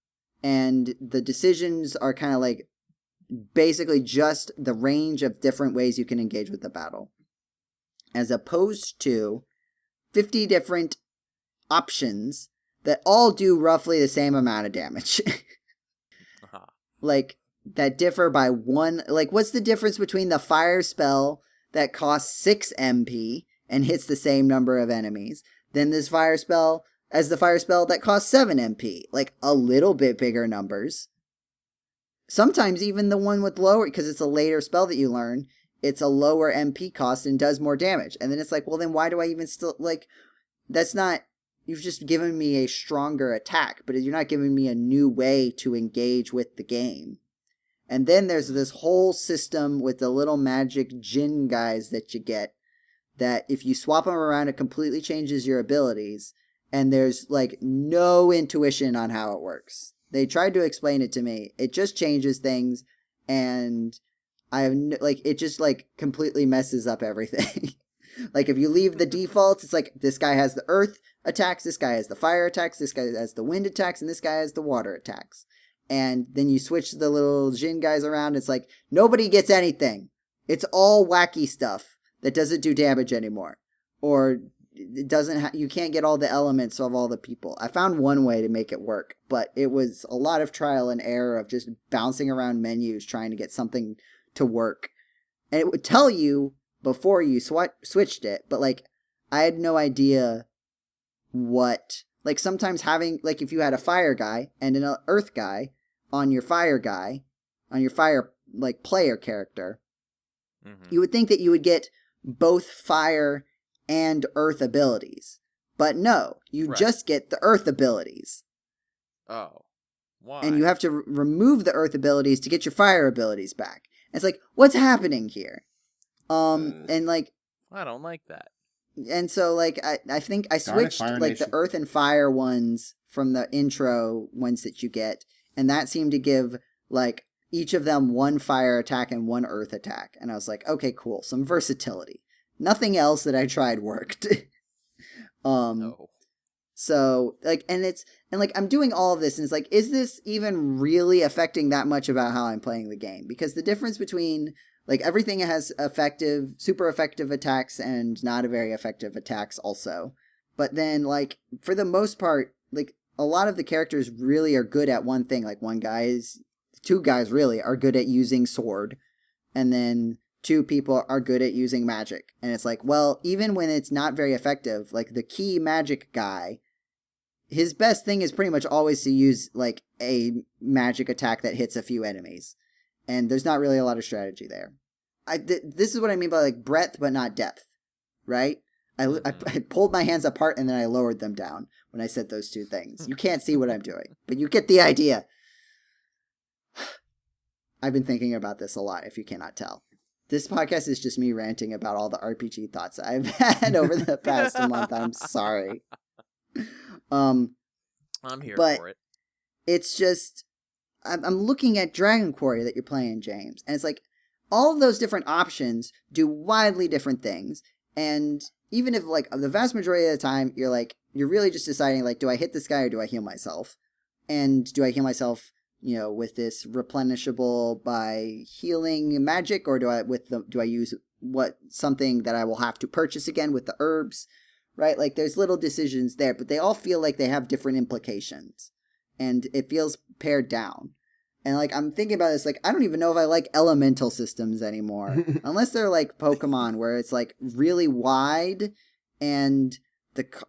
And the decisions are kind of like basically just the range of different ways you can engage with the battle. As opposed to 50 different options that all do roughly the same amount of damage. Like, that differ by 1... Like, what's the difference between the fire spell that costs 6 MP and hits the same number of enemies than this fire spell as the fire spell that costs 7 MP? Like, a little bit bigger numbers. Sometimes even the one with lower, because it's a later spell that you learn, it's a lower MP cost and does more damage. And then it's like, well, then why do I even still... Like, that's not... You've just given me a stronger attack, but you're not giving me a new way to engage with the game. And then there's this whole system with the little magic djinn guys that you get, that if you swap them around, it completely changes your abilities, and there's like no intuition on how it works. They tried to explain it to me. It just changes things, and I have it just like completely messes up everything. Like if you leave the defaults, it's like this guy has the earth attacks, this guy has the fire attacks, this guy has the wind attacks, and this guy has the water attacks. And then you switch the little djinn guys around, it's like nobody gets anything. It's all wacky stuff that doesn't do damage anymore. Or it doesn't you can't get all the elements of all the people. I found one way to make it work, but it was a lot of trial and error of just bouncing around menus trying to get something to work. And it would tell you before you switched it, but like I had no idea what, like sometimes having, like if you had a fire guy and an earth guy on your fire like player character, you would think that you would get both fire and earth abilities. But no, you just get the earth abilities. Oh. Why? And you have to remove the earth abilities to get your fire abilities back. And it's like, what's happening here? And like, I don't like that. And so like I think I switched like the earth and fire ones from the intro ones that you get, and that seemed to give like each of them one fire attack and one earth attack. And I was like, okay, cool, some versatility. Nothing else that I tried worked. No. So like, and I'm doing all of this, and it's like, is this even really affecting that much about how I'm playing the game? Because the difference between like everything has super effective attacks and not a very effective attacks also. But then like for the most part, like a lot of the characters really are good at one thing. Like two guys really are good at using sword, and then 2 people are good at using magic. And it's like, well, even when it's not very effective, like the key magic guy, his best thing is pretty much always to use like a magic attack that hits a few enemies. And there's not really a lot of strategy there. This is what I mean by like breadth but not depth, right? I pulled my hands apart and then I lowered them down when I said those 2 things. You can't see what I'm doing, but you get the idea. I've been thinking about this a lot, if you cannot tell. This podcast is just me ranting about all the RPG thoughts I've had over the past month. I'm sorry. I'm here but for it. It's just, I'm looking at Dragon Quarrior that you're playing, James, and it's like all of those different options do widely different things. And even if like the vast majority of the time you're really just deciding like, do I hit this guy or do I heal myself? And do I heal myself, with this replenishable by healing magic, or do I use something that I will have to purchase again with the herbs, right? Like there's little decisions there, but they all feel like they have different implications, and it feels pared down. And like I'm thinking about this, like I don't even know if I like elemental systems anymore, unless they're like Pokemon, where it's like really wide and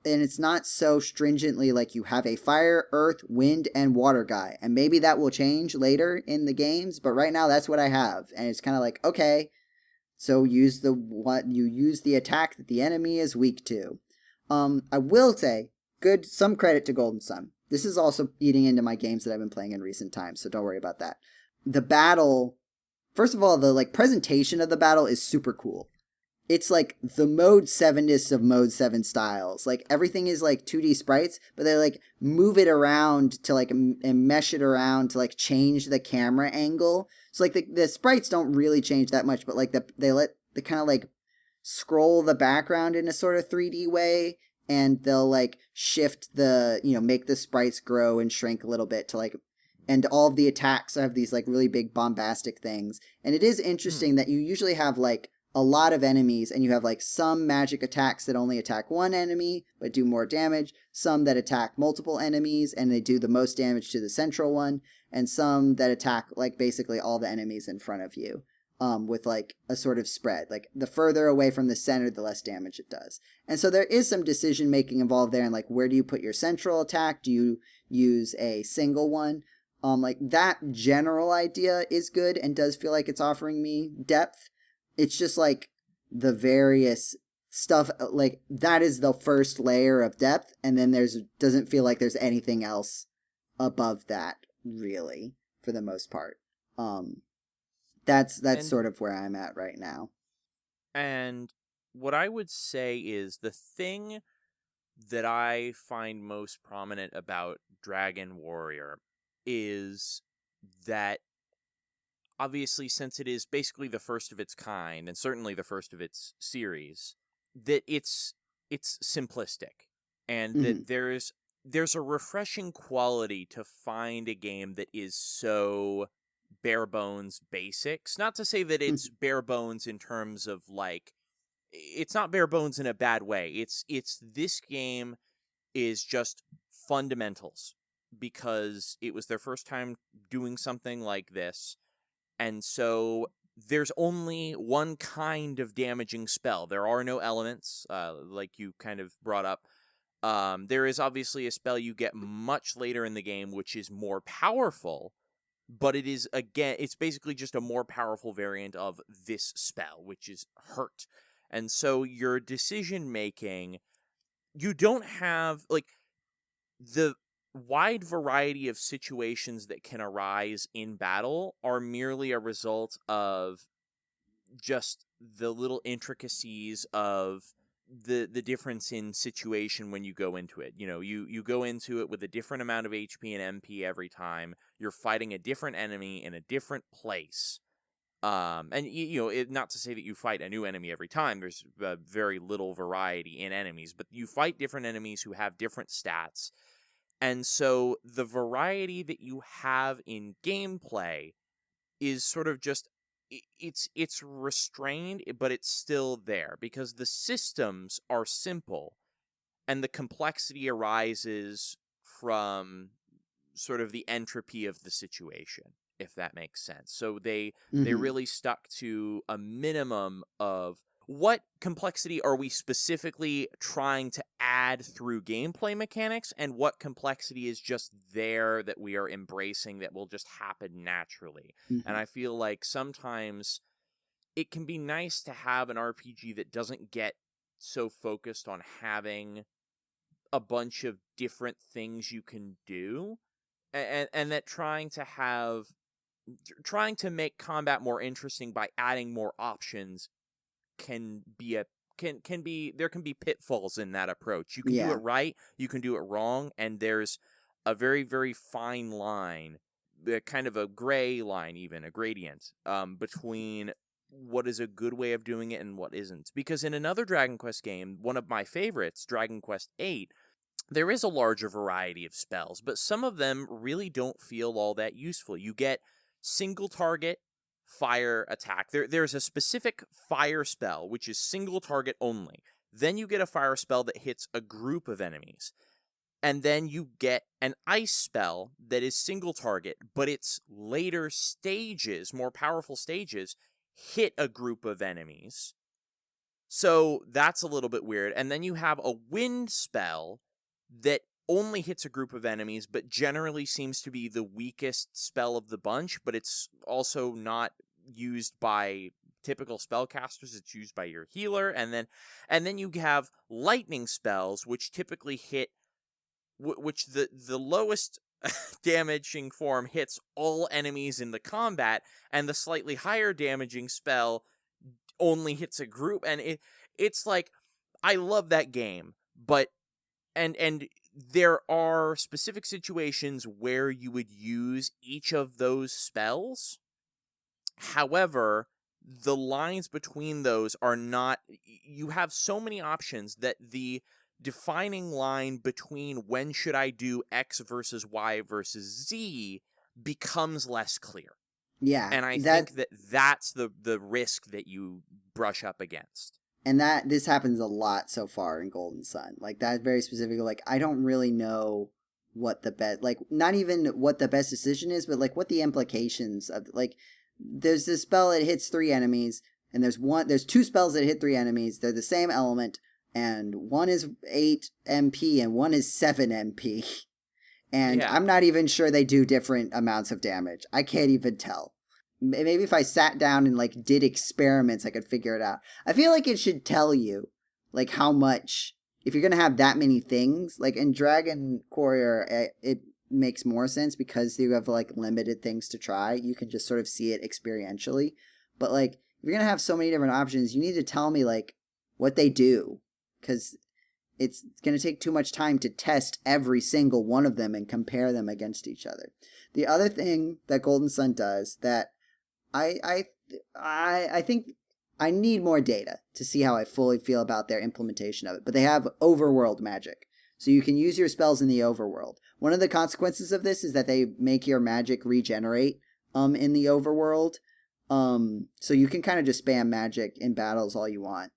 it's not so stringently like you have a fire, earth, wind, and water guy. And maybe that will change later in the games, but right now that's what I have. And it's kind of like, okay, so use the attack that the enemy is weak to. I will say, some credit to Golden Sun. This is also eating into my games that I've been playing in recent times, so don't worry about that. The battle, first of all, the like presentation of the battle is super cool. It's like the Mode 7-est of Mode 7 styles. Like everything is like 2D sprites, but they like move it around to like and mesh it around to like change the camera angle. So like the sprites don't really change that much, but like they kind of like scroll the background in a sort of 3D way, and they'll like shift make the sprites grow and shrink a little bit to like, and all of the attacks have these like really big bombastic things. And it is interesting that you usually have like a lot of enemies, and you have like some magic attacks that only attack one enemy but do more damage, some that attack multiple enemies and they do the most damage to the central one, and some that attack like basically all the enemies in front of you, with like a sort of spread. Like the further away from the center, the less damage it does. And so there is some decision making involved there, and like where do you put your central attack? Do you use a single one? Like that general idea is good and does feel like it's offering me depth. It's just like the various stuff, like that is the first layer of depth, and then doesn't feel like there's anything else above that really for the most part. That's sort of where I'm at right now. And what I would say is the thing that I find most prominent about Dragon Warrior is that obviously, since it is basically the first of its kind, and certainly the first of its series, that it's simplistic, and that there's a refreshing quality to find a game that is so bare bones basics. Not to say that it's bare bones in terms of like, it's not bare bones in a bad way. It's this game is just fundamentals, because it was their first time doing something like this. And so there's only one kind of damaging spell. There are no elements, like you kind of brought up. There is obviously a spell you get much later in the game, which is more powerful, but it is, again, it's basically just a more powerful variant of this spell, which is hurt. And so your decision making, you don't have, like, the wide variety of situations that can arise in battle are merely a result of just the little intricacies of the difference in situation when you go into it. You go into it with a different amount of HP and MP every time. You're fighting a different enemy in a different place. And not to say that you fight a new enemy every time. There's very little variety in enemies, but you fight different enemies who have different stats. And so the variety that you have in gameplay is sort of just, it's restrained, but it's still there because the systems are simple and the complexity arises from sort of the entropy of the situation, if that makes sense. So they really stuck to a minimum of what complexity are we specifically trying to add through gameplay mechanics, and what complexity is just there that we are embracing that will just happen naturally. And I feel like sometimes it can be nice to have an RPG that doesn't get so focused on having a bunch of different things you can do, and that trying to have trying to make combat more interesting by adding more options can be there can be pitfalls in that approach. You can do it right, you can do it wrong, and there's a very, very fine line, kind of a gray line, even a gradient, between what is a good way of doing it and what isn't. Because in another Dragon Quest game, one of my favorites, Dragon Quest VIII, there is a larger variety of spells, but some of them really don't feel all that useful. You get single target fire attack. There's a specific fire spell, which is single target only. Then you get a fire spell that hits a group of enemies. And then you get an ice spell that is single target, but its later stages, more powerful stages, hit a group of enemies. So that's a little bit weird. And then you have a wind spell that only hits a group of enemies, but generally seems to be the weakest spell of the bunch, but it's also not used by typical spellcasters. It's used by your healer. And then you have lightning spells, which typically hit, which the lowest damaging form hits all enemies in the combat, and the slightly higher damaging spell only hits a group. And it's like, I love that game, but and there are specific situations where you would use each of those spells. However, the lines between those are not, you have so many options that the defining line between when should I do X versus Y versus Z becomes less clear. Yeah. And I think that's the risk that you brush up against. And this happens a lot so far in Golden Sun. Like, that very specifically, like, I don't really know what the best, like, not even what the best decision is, but, like, what the implications of, like, there's this spell that hits 3 enemies, and there's 2 spells that hit 3 enemies. They're the same element, and one is 8 MP and one is 7 MP. And I'm not even sure they do different amounts of damage. I can't even tell. Maybe if I sat down and, like, did experiments, I could figure it out. I feel like it should tell you, like, how much, if you're going to have that many things, like, in Dragon Quarrior, it makes more sense because you have, like, limited things to try. You can just sort of see it experientially. But, like, if you're going to have so many different options, you need to tell me, like, what they do. Because it's going to take too much time to test every single one of them and compare them against each other. The other thing that Golden Sun does that I think I need more data to see how I fully feel about their implementation of it. But they have overworld magic. So you can use your spells in the overworld. One of the consequences of this is that they make your magic regenerate in the overworld. So you can kind of just spam magic in battles all you want.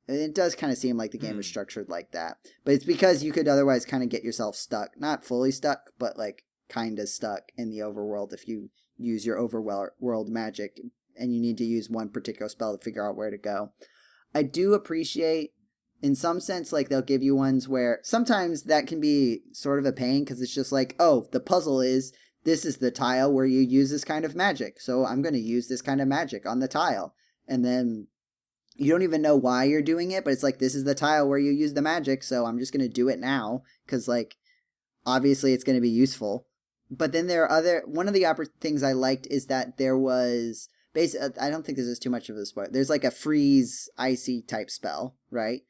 It does kind of seem like the game is structured like that. But it's because you could otherwise kind of get yourself stuck. Not fully stuck, but like kind of stuck in the overworld if you use your overworld magic and you need to use one particular spell to figure out where to go. I do appreciate, in some sense, like they'll give you ones where sometimes that can be sort of a pain because it's just like, oh, the puzzle is this is the tile where you use this kind of magic. So I'm going to use this kind of magic on the tile. And then you don't even know why you're doing it, but it's like, this is the tile where you use the magic. So I'm just going to do it now because, like, obviously it's going to be useful. But then there are one of the things I liked is that there was, I don't think this is too much of a spoiler. There's like a freeze icy type spell, right?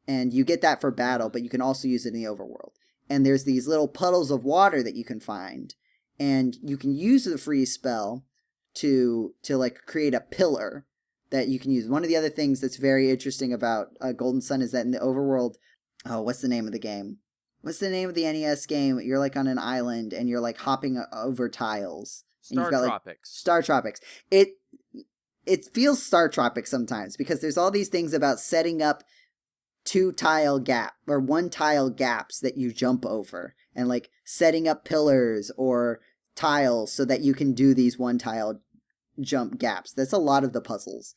And you get that for battle, but you can also use it in the overworld. And there's these little puddles of water that you can find. And you can use the freeze spell to like create a pillar that you can use. One of the other things that's very interesting about Golden Sun is that in the overworld, what's the name of the game? What's the name of the NES game? You're like on an island and you're like hopping over tiles. Star Tropics. Star Tropics. It feels Star Tropics sometimes because there's all these things about setting up 2 tile gap or 1 tile gaps that you jump over and like setting up pillars or tiles so that you can do these 1 tile jump gaps. That's a lot of the puzzles.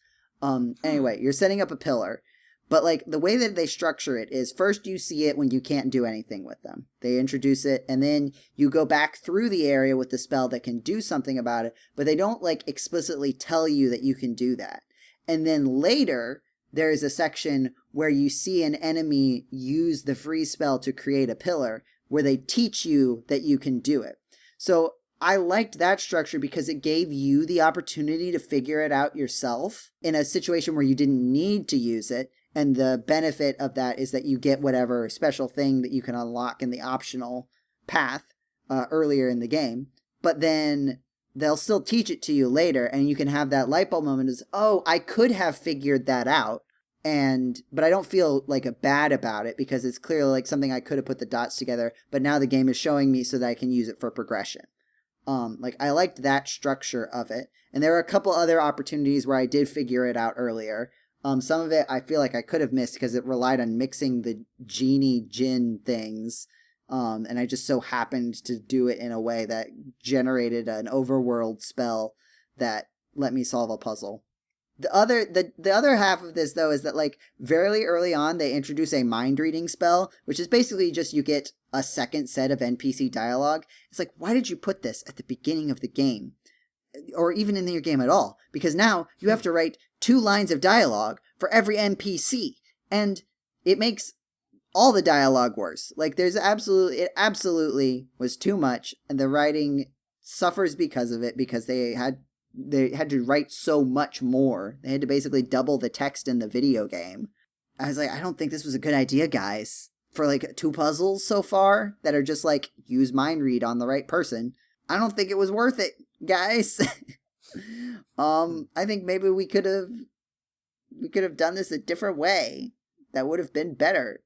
Anyway, you're setting up a pillar. But, like, the way that they structure it is first you see it when you can't do anything with them. They introduce it, and then you go back through the area with the spell that can do something about it, but they don't, like, explicitly tell you that you can do that. And then later, there is a section where you see an enemy use the freeze spell to create a pillar, where they teach you that you can do it. So I liked that structure because it gave you the opportunity to figure it out yourself in a situation where you didn't need to use it. And the benefit of that is that you get whatever special thing that you can unlock in the optional path earlier in the game. But then they'll still teach it to you later, and you can have that light bulb moment is, oh, I could have figured that out. But I don't feel like bad about it because it's clearly like something I could have put the dots together, but now the game is showing me so that I can use it for progression. I liked that structure of it. And there were a couple other opportunities where I did figure it out earlier. Some of it I feel like I could have missed because it relied on mixing the genie djinn things. And I just so happened to do it in a way that generated an overworld spell that let me solve a puzzle. The other half of this, though, is that, very early on, they introduce a mind-reading spell, which is basically just you get a second set of NPC dialogue. It's like, why did you put this at the beginning of the game? Or even in your game at all? Because now you have to write 2 lines of dialogue for every NPC, and it makes all the dialogue worse. It absolutely was too much, and the writing suffers because of it, because they had to write so much more. They had to basically double the text in the video game. I was like, I don't think this was a good idea, guys. For 2 puzzles so far that are just use mind read on the right person, I don't think it was worth it, guys. I think maybe we could have done this a different way. That would have been better.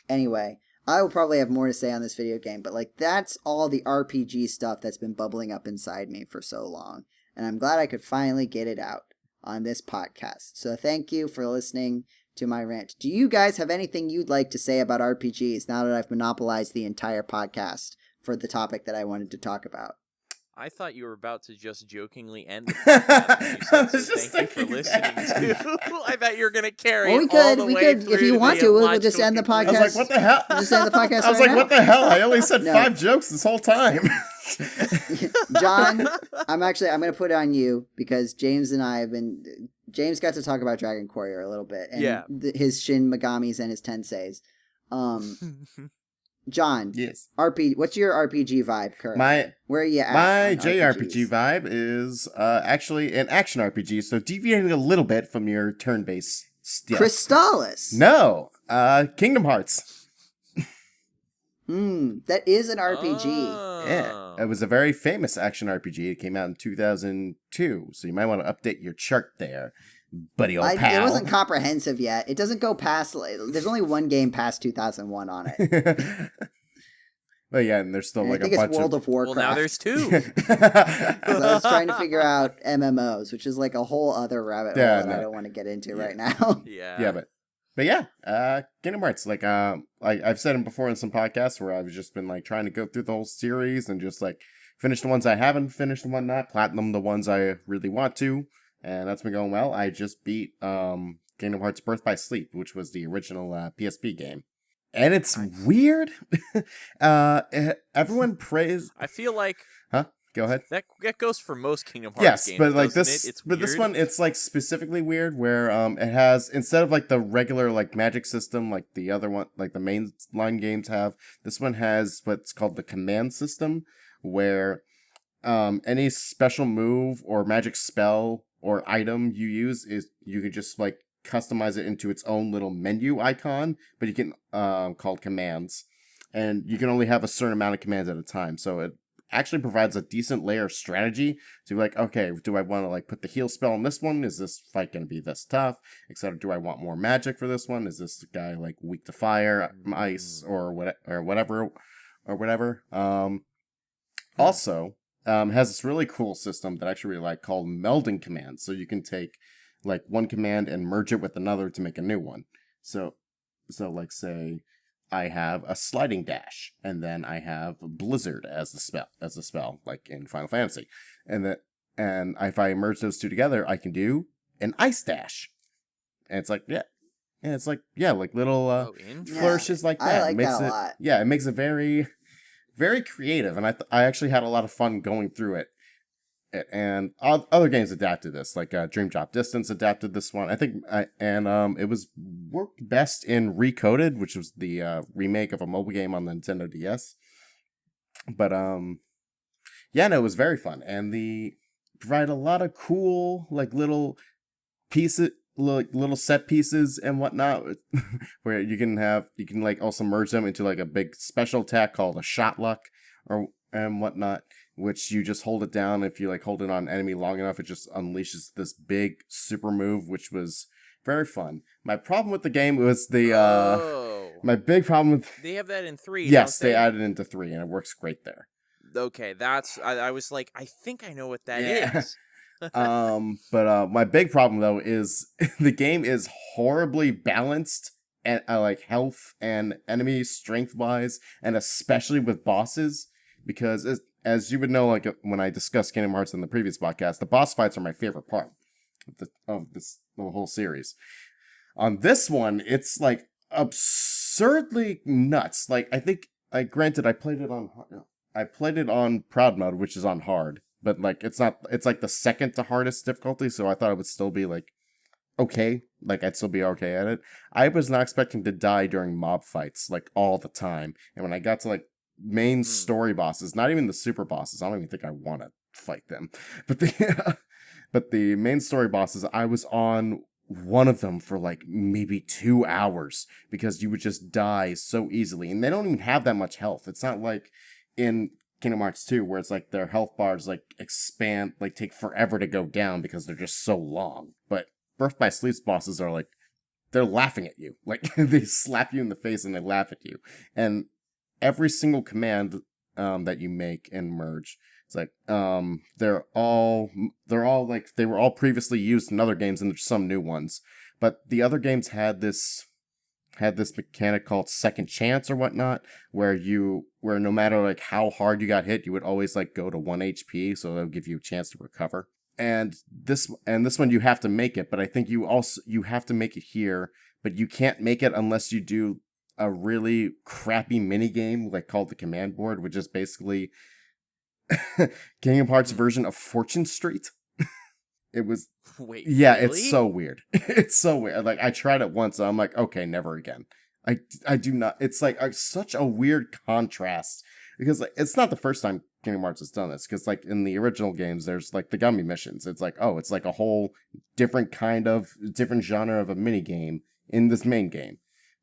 Anyway, I will probably have more to say on this video game, but that's all the RPG stuff that's been bubbling up inside me for so long. And I'm glad I could finally get it out on this podcast. So thank you for listening to my rant. Do you guys have anything you'd like to say about RPGs now that I've monopolized the entire podcast for the topic that I wanted to talk about? I thought you were about to just jokingly end the podcast. Thank you for listening too. I thought you were going to carry it all the way through. If you want to, we'll just end the podcast. I was like, what the hell? We'll just end the podcast. I was like, what the hell? I only said 5 jokes this whole time. John, I'm going to put it on you because James and I James got to talk about Dragon Quarrior a little bit and his Shin Megamis and his Tenseis. John, yes. What's your RPG vibe currently? Where are you at? My JRPG vibe is actually an action RPG, so deviating a little bit from your turn-based stuff. Crystallis. No, Kingdom Hearts. That is an RPG. Yeah, it was a very famous action RPG. It came out in 2002, so you might want to update your chart there, buddy old pal. It wasn't comprehensive yet. It doesn't go past, there's only one game past 2001 on it. Well, yeah, and there's still and I think it's World of Warcraft. Well, now there's 2. I was trying to figure out MMOs, which is a whole other rabbit hole that I don't want to get into right now. Yeah, but yeah, Kingdom Hearts. I've said it before in some podcasts where I've just been trying to go through the whole series and just finish the ones I haven't finished and whatnot, platinum the ones I really want to. And that's been going well. I just beat Kingdom Hearts Birth by Sleep, which was the original PSP game. And it's weird. Everyone praised... I feel like... Huh? Go ahead. That goes for most Kingdom Hearts games, but this one, it's specifically weird where it has, instead of the regular magic system like the other one, the mainline games have, this one has what's called the command system, where any special move or magic spell or item you use is you can just customize it into its own little menu icon, but you can called commands, and you can only have a certain amount of commands at a time. So it actually provides a decent layer of strategy to be okay, do I want to put the heal spell on this one? Is this fight going to be this tough? Etc. Do I want more magic for this one? Is this guy weak to fire, ice, or whatever? Also. Has this really cool system that I actually really like called melding commands. So you can take one command and merge it with another to make a new one. So say I have a sliding dash, and then I have blizzard as a spell, like in Final Fantasy. And if I merge those two together, I can do an ice dash. And it's little flourishes like that. I like that a lot. Yeah, it makes it very, very creative, and I actually had a lot of fun going through it. And other games adapted this, Dream Drop Distance adapted this one. I think, it was worked best in Recoded, which was the remake of a mobile game on the Nintendo DS. But Yeah, no, it was very fun, and the provide a lot of cool like little pieces, like little set pieces and whatnot, where you can like also merge them into like a big special attack called a shot luck or and whatnot, which you just hold it down. If you like hold it on an enemy long enough, it just unleashes this big super move, which was very fun. My problem with the game was my big problem with they have that in 3. Yes, don't they? they added it into 3, and it works great there. Okay, that's I was like, I think I know what that is. But my big problem though is the game is horribly balanced and like health and enemy strength wise, and especially with bosses, because as you would know, like when I discussed Kingdom Hearts in the previous podcast, the boss fights are my favorite part of this whole series. On this one, it's like absurdly nuts. Like I think, granted, I played it on Proud Mode, which is on hard. But, like, it's like the second to hardest difficulty, so I thought it would still be, like, okay. Like, I'd still be okay at it. I was not expecting to die during mob fights, like, all the time. And when I got to, like, main story bosses, not even the super bosses, I don't even think I want to fight them. But the main story bosses, I was on one of them for, like, maybe 2 hours, because you would just die so easily. And they don't even have that much health. It's not like in Kingdom Hearts 2, where it's like their health bars like expand, like take forever to go down because they're just so long. But Birth by Sleep's bosses are like, they're laughing at you. Like, they slap you in the face and they laugh at you. And every single command that you make and merge, it's like, they're all like, they were all previously used in other games, and there's some new ones. But the other games had this mechanic called second chance or whatnot, where no matter like how hard you got hit, you would always like go to 1 HP, so that would give you a chance to recover. And this one you have to make it, but I think you have to make it here, but you can't make it unless you do a really crappy mini game like called the Command Board, which is basically Kingdom Hearts version of Fortune Street. It was Wait, yeah, really? It's so weird. It's so weird. Like, I tried it once, and I'm like, okay, never again. I do not. It's like such a weird contrast, because like it's not the first time Kingdom Hearts has done this. Because like in the original games, there's like the gummy missions. It's like, oh, it's like a whole different genre of a mini game in this main game,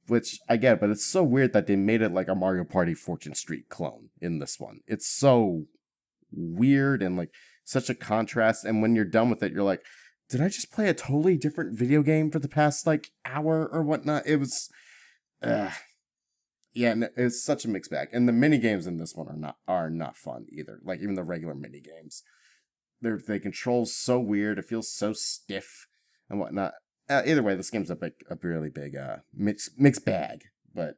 which I get. But it's so weird that they made it like a Mario Party Fortune Street clone in this one. It's so weird and like such a contrast. And when you're done with it, you're like, did I just play a totally different video game for the past like hour or whatnot? It was, yeah, it's such a mixed bag. And the mini games in this one are not fun either. Like even the regular mini games, they control so weird. It feels so stiff and whatnot. Either way, this game's a really big mixed bag. But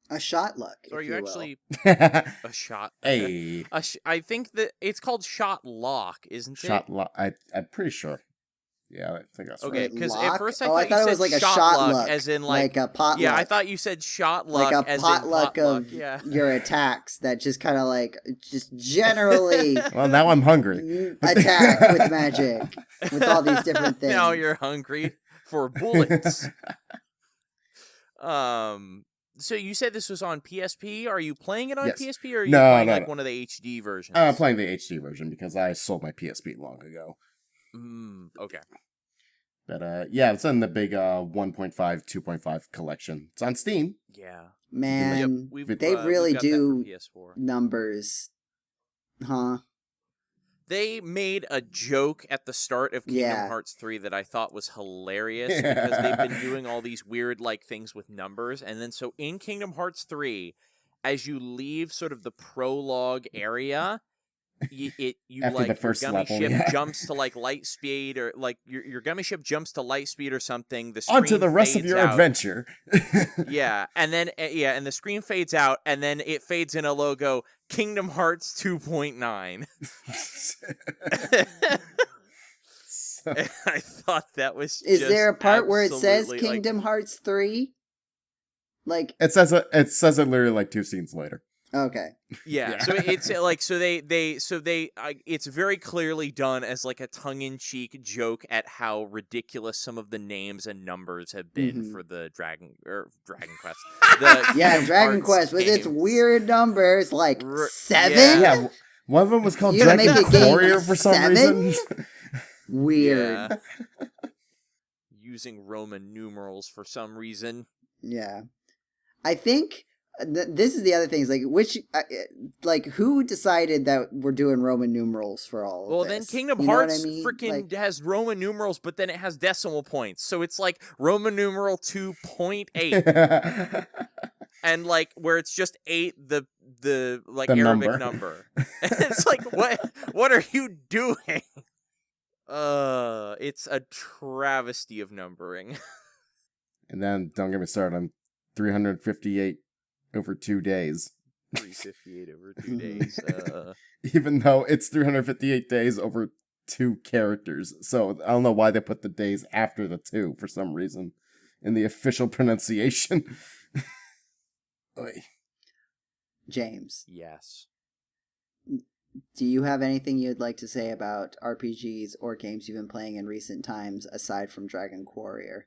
a shot luck. So are you actually a shot? Hey, I think that it's called shot lock, isn't it? Shot lock. I'm pretty sure. Yeah, I think that's okay. right. Because at first I thought you it was said like a shot shot luck, as in like a potluck. Yeah, I thought you said shot luck, like a as potluck in of your attacks that just kind of like just generally. Well, now I'm hungry. Attack with magic with all these different things. Now you're hungry for bullets. So you said this was on PSP. Are you playing it on Yes. PSP, or are you playing like one of the HD versions? I'm playing the HD version because I sold my PSP long ago. Okay. But yeah, it's in the big 1.5, 2.5 collection. It's on Steam. Yeah. Man, Yep, they really do PS4. numbers, huh? They made a joke at the start of Kingdom Hearts 3 that I thought was hilarious because they've been doing all these weird like things with numbers, and then so in Kingdom Hearts 3, as you leave sort of the prologue area, you After like the first your gummy level, ship jumps to like light speed, or like your gummy ship jumps to light speed or something. The screen onto the rest of your out. adventure. Yeah, and then and the screen fades out, and then it fades in a logo, Kingdom Hearts 2.9. I thought that was. Is there a part where it says Kingdom Hearts 3? Like it says it literally like 2 scenes later. Okay. Yeah. So it's like it's very clearly done as like a tongue-in-cheek joke at how ridiculous some of the names and numbers have been for the Dragon Quest. Dragon Quest with its weird numbers like 7. Yeah. One of them was called You're gonna Dragon make a game Quarrior for some 7? reason. Weird. Yeah. Using Roman numerals for some reason. Yeah. I think this is the other thing. Is like, who decided that we're doing Roman numerals for all of Well, this? then Kingdom You know what Hearts I mean? freaking has Roman numerals, but then it has decimal points. So it's like Roman numeral 2.8. And like where it's just 8, the Arabic number. And it's like, what are you doing? It's a travesty of numbering. And then, don't get me started on 358 over 2 days. 358 over 2 days. Even though it's 358 days over 2 characters. So I don't know why they put the days after the 2 for some reason in the official pronunciation. Oy. James. Yes. Do you have anything you'd like to say about RPGs or games you've been playing in recent times aside from Dragon Quarrior?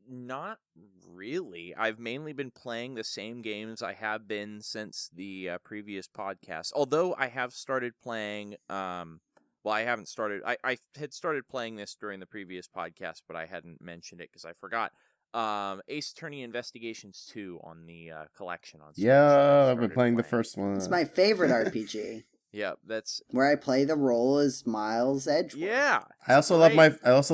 Not really. I've mainly been playing the same games I have been since the previous podcast. Although I have started playing, I haven't started. I had started playing this during the previous podcast, but I hadn't mentioned it because I forgot. Ace Attorney Investigations 2 on the collection on Switch. Yeah, I've been playing the first one. It's my favorite RPG. Yeah, that's where I play the role as Miles Edgeworth. Yeah. I also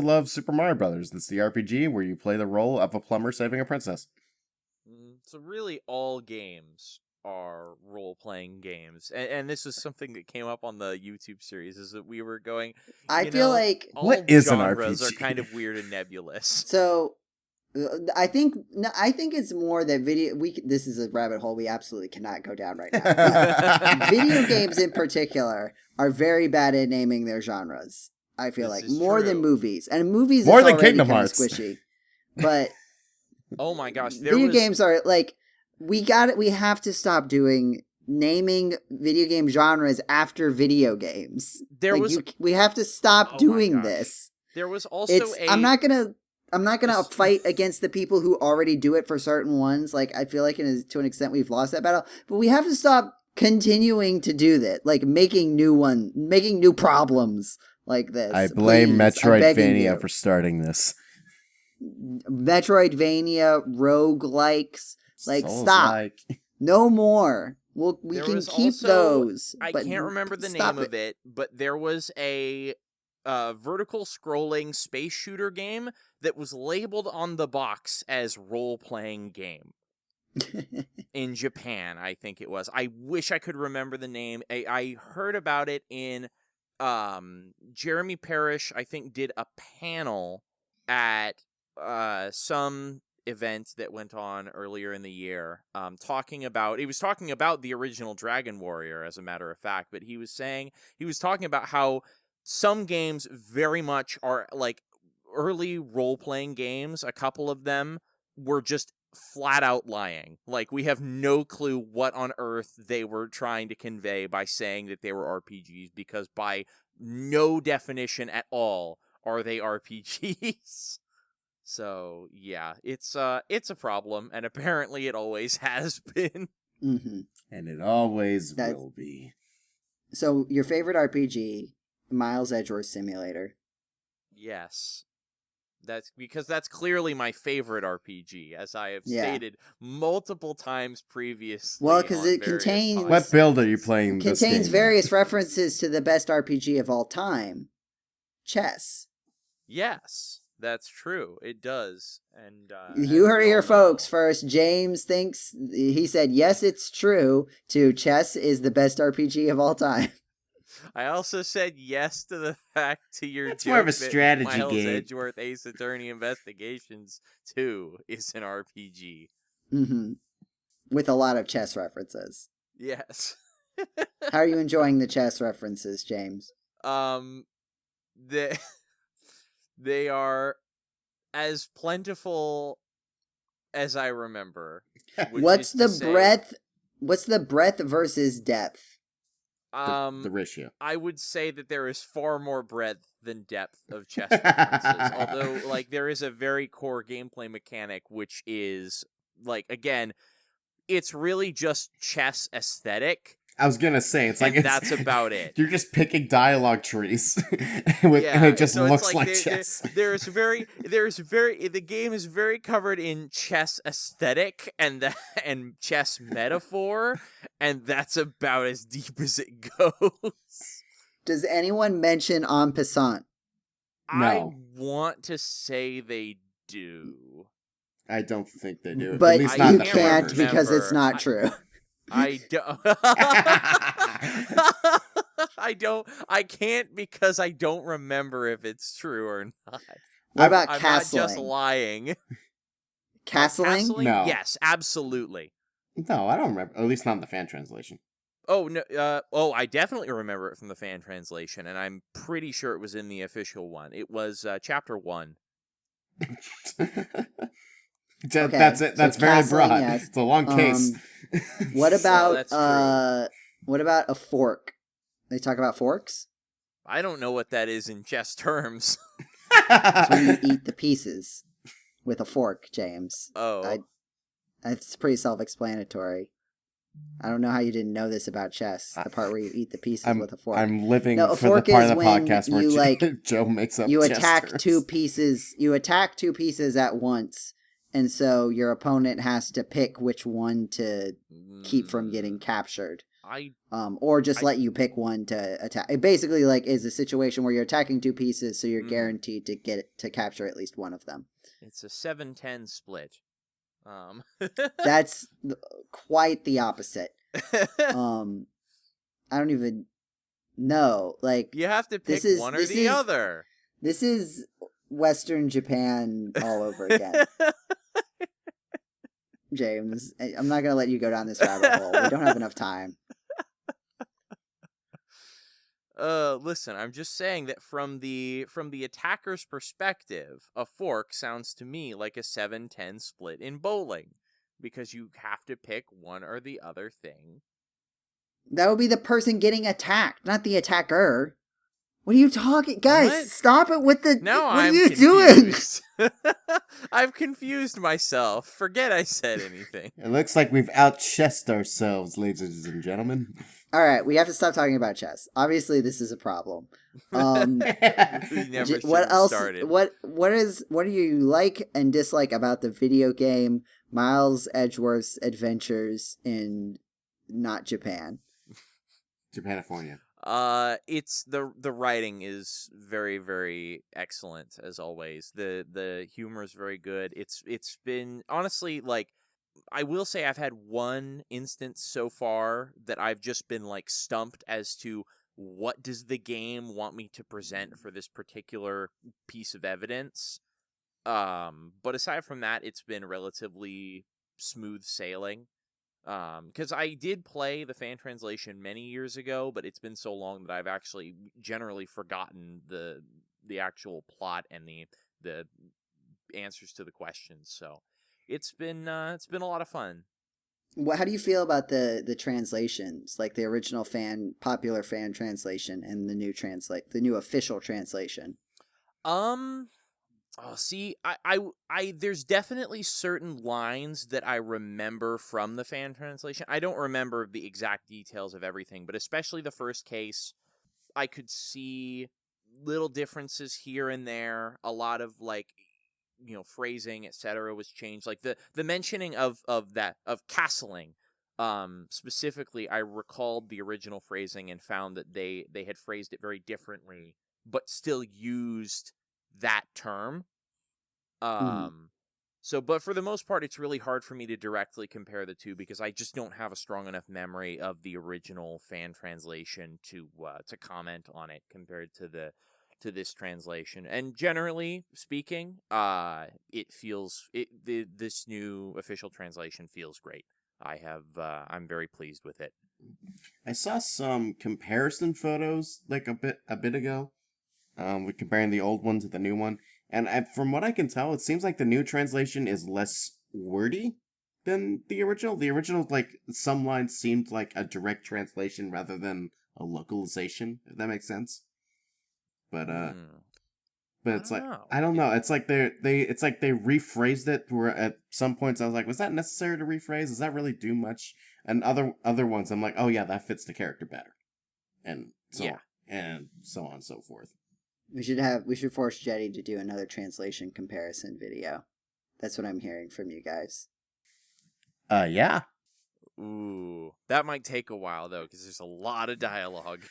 love Super Mario Brothers. That's the RPG where you play the role of a plumber saving a princess. So really all games are role-playing games. And this is something that came up on the YouTube series, is that we were going, I feel like all what is an genres RPG? are kind of weird and nebulous. So I think it's more that this is a rabbit hole we absolutely cannot go down right now. But video games in particular are very bad at naming their genres. I feel This like is more true. than movies, and movies More is than already Kingdom kinda Hearts. squishy. But Oh my gosh, video games are like we have to stop doing naming video game genres after video games. We have to stop doing this. There was also I'm not gonna fight against the people who already do it for certain ones. Like, I feel like to an extent we've lost that battle, but we have to stop continuing to do that. Like making new problems like this. I blame Please, Metroidvania for starting this. Metroidvania, roguelikes, like Souls-like. stop. No more. We There can was keep also- those. I but can't remember the stop name of it, but there was a vertical scrolling space shooter game that was labeled on the box as role-playing game. In Japan, I think it was. I wish I could remember the name. I heard about it in Jeremy Parrish, I think, did a panel at some event that went on earlier in the year, talking about the original Dragon Warrior, as a matter of fact, but he was talking about how some games very much are like early role-playing games. A couple of them were just flat out lying. Like, we have no clue what on earth they were trying to convey by saying that they were RPGs, because by no definition at all are they RPGs. So, yeah, it's a problem, and apparently it always has been. Mm-hmm. And it always will be. So, your favorite RPG, Miles Edgeworth Simulator. Yes. That's because that's clearly my favorite RPG, as I have stated multiple times previously. Well, because it contains... What build are you playing this game? Contains various references to the best RPG of all time. Chess. Yes, that's true. It does. And you heard it here, folks. First, James he said, yes, it's true, to chess is the best RPG of all time. I also said yes to the fact to your It's joke more of a that strategy Miles game. Edgeworth Ace Attorney Investigations 2 is an RPG. Mm-hmm. With a lot of chess references. Yes. How are you enjoying the chess references, James? They are as plentiful as I remember. What's the breadth versus depth? The ratio. I would say that there is far more breadth than depth of chess references. Although, like, there is a very core gameplay mechanic, which is, like, again, it's really just chess aesthetic. I was gonna say, it's like that's about it. You're just picking dialogue trees, and it just so looks like chess. chess. The game is very covered in chess aesthetic and chess metaphor, and that's about as deep as it goes. Does anyone mention en passant? No. I want to say they do. I don't think they do. But at least not you in the can't version. because it's not true. I don't. I can't because I don't remember if it's true or not. What about I'm castling? not just lying. Castling? No. Yes, absolutely. No, I don't remember. At least not in the fan translation. Oh no! I definitely remember it from the fan translation, and I'm pretty sure it was in the official one. It was chapter 1. That's it. That's very broad. Yes. It's a long case. What about what about a fork? They talk about forks? I don't know what that is in chess terms. It's when you eat the pieces with a fork, James. Oh. It's pretty self-explanatory. I don't know how you didn't know this about chess. The part where you eat the pieces with a fork. I'm living no, for the part of the podcast where you Joe makes up. You chess attack terms. two pieces. You attack two pieces at once, and so your opponent has to pick which one to keep from getting captured. Or just let you pick one to attack. It basically is a situation where you're attacking two pieces, so you're guaranteed to capture at least one of them. It's a 7-10 split. That's quite the opposite. I don't even know. You have to pick one or the other. This is Western Japan all over again. James, I'm not going to let you go down this rabbit hole. We don't have enough time. Listen, I'm just saying that from the attacker's perspective, a fork sounds to me like a 7-10 split in bowling, because you have to pick one or the other thing. That would be the person getting attacked, not the attacker. What are you talking? Guys, What? Stop it with the... Now what I'm are you confused. doing? I've confused myself. Forget I said anything. It looks like we've out-chessed ourselves, ladies and gentlemen. All right, we have to stop talking about chess. Obviously, this is a problem. We never what else? started. What do you like and dislike about the video game Miles Edgeworth's Adventures in not Japan? Japanifornia. It's the writing is very, very excellent as always. The humor is very good. It's been honestly I will say I've had one instance so far that I've just been stumped as to what does the game want me to present for this particular piece of evidence. But aside from that, it's been relatively smooth sailing. Because I did play the fan translation many years ago, but it's been so long that I've actually generally forgotten the actual plot and the answers to the questions. So it's been a lot of fun. How do you feel about the translations, like the original popular fan translation and the new official translation? Oh, see, I there's definitely certain lines that I remember from the fan translation. I don't remember the exact details of everything, but especially the first case, I could see little differences here and there. A lot of phrasing, etc. was changed. Like the mentioning of castling. Specifically, I recalled the original phrasing and found that they had phrased it very differently, but still used that term. But for the most part, it's really hard for me to directly compare the two because I just don't have a strong enough memory of the original fan translation to comment on it compared to this translation. And generally speaking, this new official translation feels great. I'm very pleased with it. I saw some comparison photos a bit ago, with comparing the old one to the new one. And from what I can tell, it seems like the new translation is less wordy than the original. The original, some lines seemed like a direct translation rather than a localization, if that makes sense. But But it's like I don't know. It's like they rephrased it where at some points I was like, was that necessary to rephrase? Does that really do much? And other ones I'm like, oh yeah, that fits the character better. And so on and so forth. We should force Jetty to do another translation comparison video. That's what I'm hearing from you guys. Yeah. Ooh, that might take a while though, because there's a lot of dialogue.